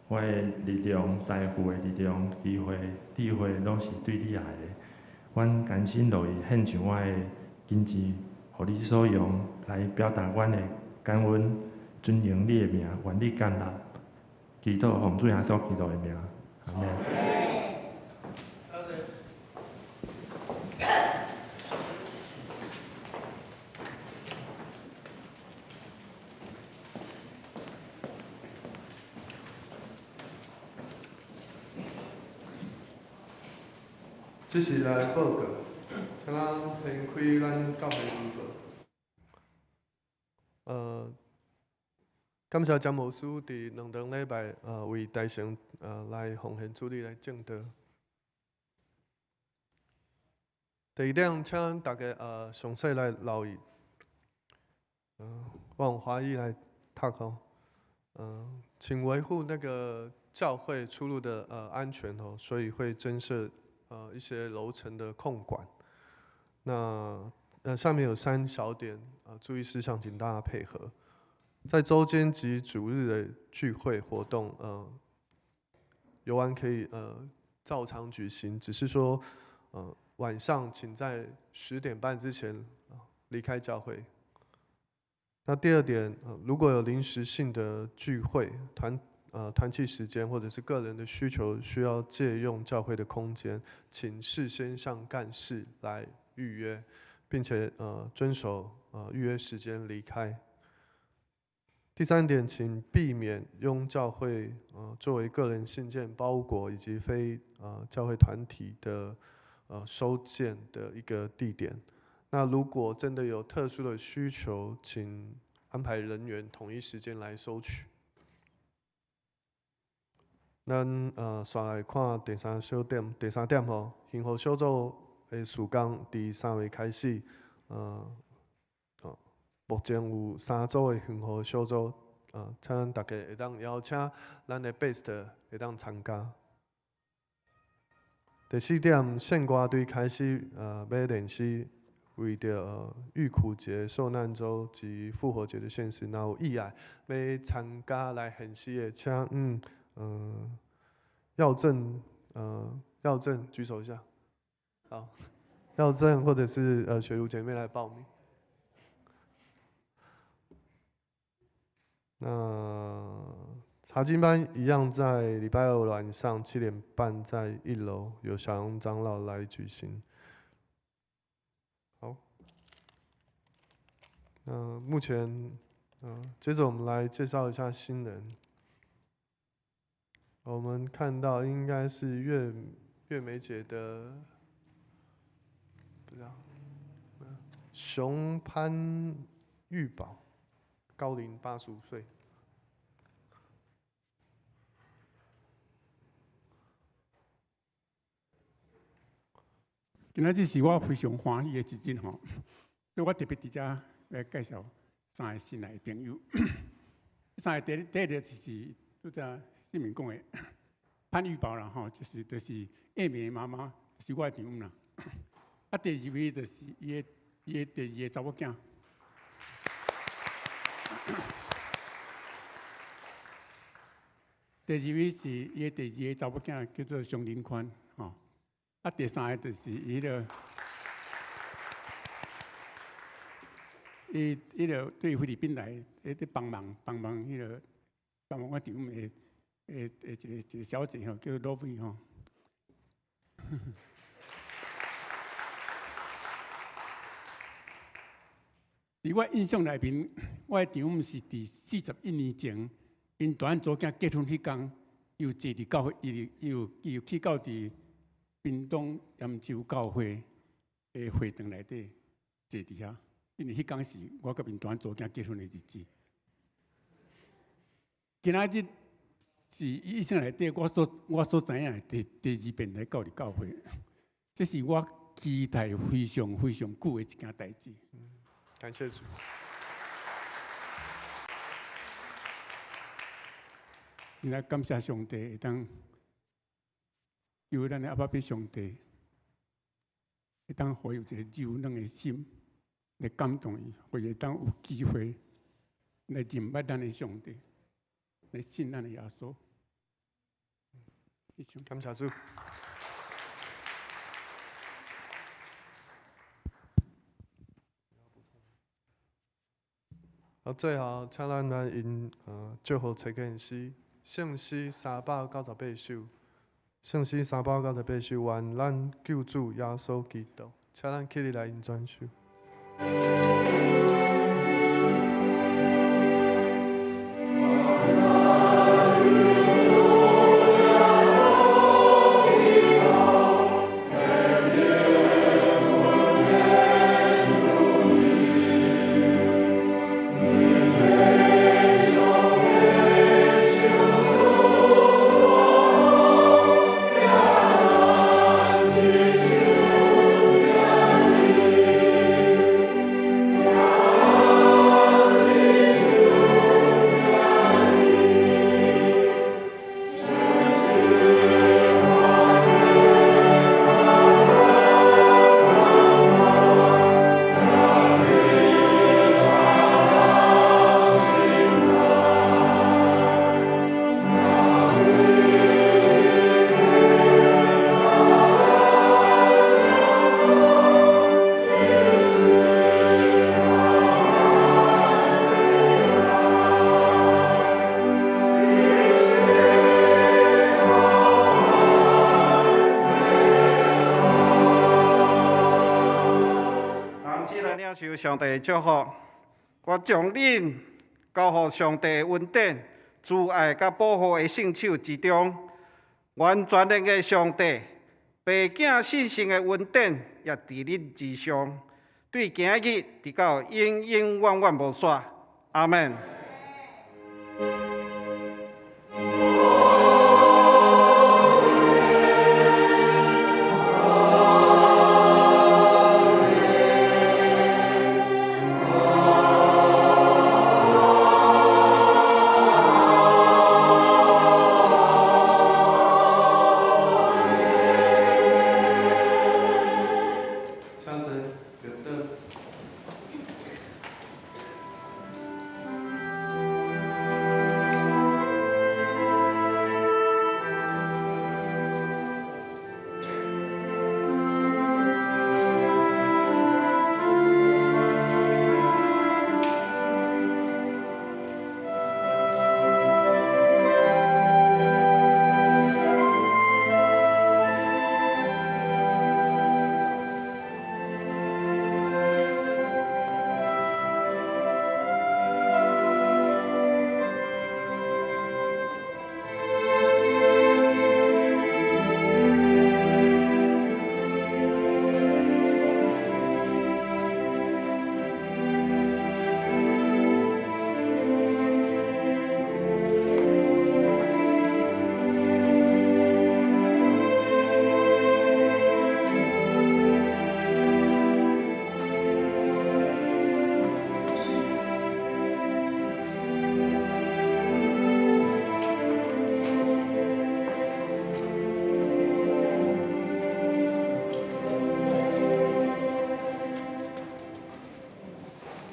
我的力量、财富的力量、机会、智慧，拢是对你来的。阮甘心乐意献上我的金钱，互你所用，来表达阮的感恩、尊荣你的名，愿你干纳。祈祷奉主耶稣基督的名，阿门。这是来报告，请咱掀开咱教会日报。感谢詹牧师伫2堂礼拜为大圣来奉献主日来证道。第一点，请大家详细来留意。我用华语来读吼。请维护那个教会出入的安全哦，所以会增设一些楼层的控管。那上面有3小点注意事项，请大家配合。在周间及主日的聚会活动，游玩可以照常举行，只是说晚上请在10点半之前离开教会。那第2点，如果有临时性的聚会、团契时间或者是个人的需求需要借用教会的空间，请事先向干事来预约，并且遵守预约时间离开。第3点，请避免用教会作为个人信件、包裹以及非教会团体的收件的一个地点。那如果真的有特殊的需求，请安排人员统一时间来收取。咱先来看第3点吼，幸福小组的事工伫3月开始，目前有3组的恒河小组，请咱大家会当邀请咱的 best 会当参加。第4点，献歌队开始要练习为着玉苦节、受难周及复活节的献诗，若有意爱要参加来献诗的，请耀正举手一下。好，耀正或者是雪茹姐妹来报名。那查经班一样在礼拜2晚上7点半在1楼，由小杨长老来举行。好，那目前接着我们来介绍一下新人。我们看到应该是月梅姐的，不知道，熊潘玉宝，高龄85岁。今仔日是我非常欢喜的一日吼，所以我特别伫遮来介绍3个新来的朋友。3个第一个就是拄则市民讲的潘玉宝啦吼，就是艾美的妈妈，是我的丈夫啦。啊，第2位就是伊的第2个查某囝。第2位是伊的第2个查某囝，叫做熊林宽吼。啊，第3个就是伊个对菲律宾来，帮忙我丈夫的一个小姐吼，叫罗菲吼。伫我印象内面，我的丈夫是伫41年前，因大汉组囝结婚迄天，又坐伫教会，伊有去到伫屏东盐洲教会的会堂内底坐伫遐，因为迄天是我甲因大汉组囝结婚的日子。今仔日是一生内底我所知影的第2遍来到伫教会，这是我期待非常非常久的一件代志。感谢主。真来感谢上帝，会当求咱的阿爸比上帝，会当互有一个柔软的心来感动伊，会当有机会来认捌咱的上帝，来信咱的耶稣。感谢主。最后，请咱来因祝福找件诗，圣诗398首，圣诗398首，愿咱救主耶稣基督，请咱起立来因转首。上帝祝福，我将恁交予上帝恩典、慈爱甲保护的圣手之中，愿全能的上帝、爸囝信心的恩典也伫恁之上，对今日直到永永远远无煞。阿门。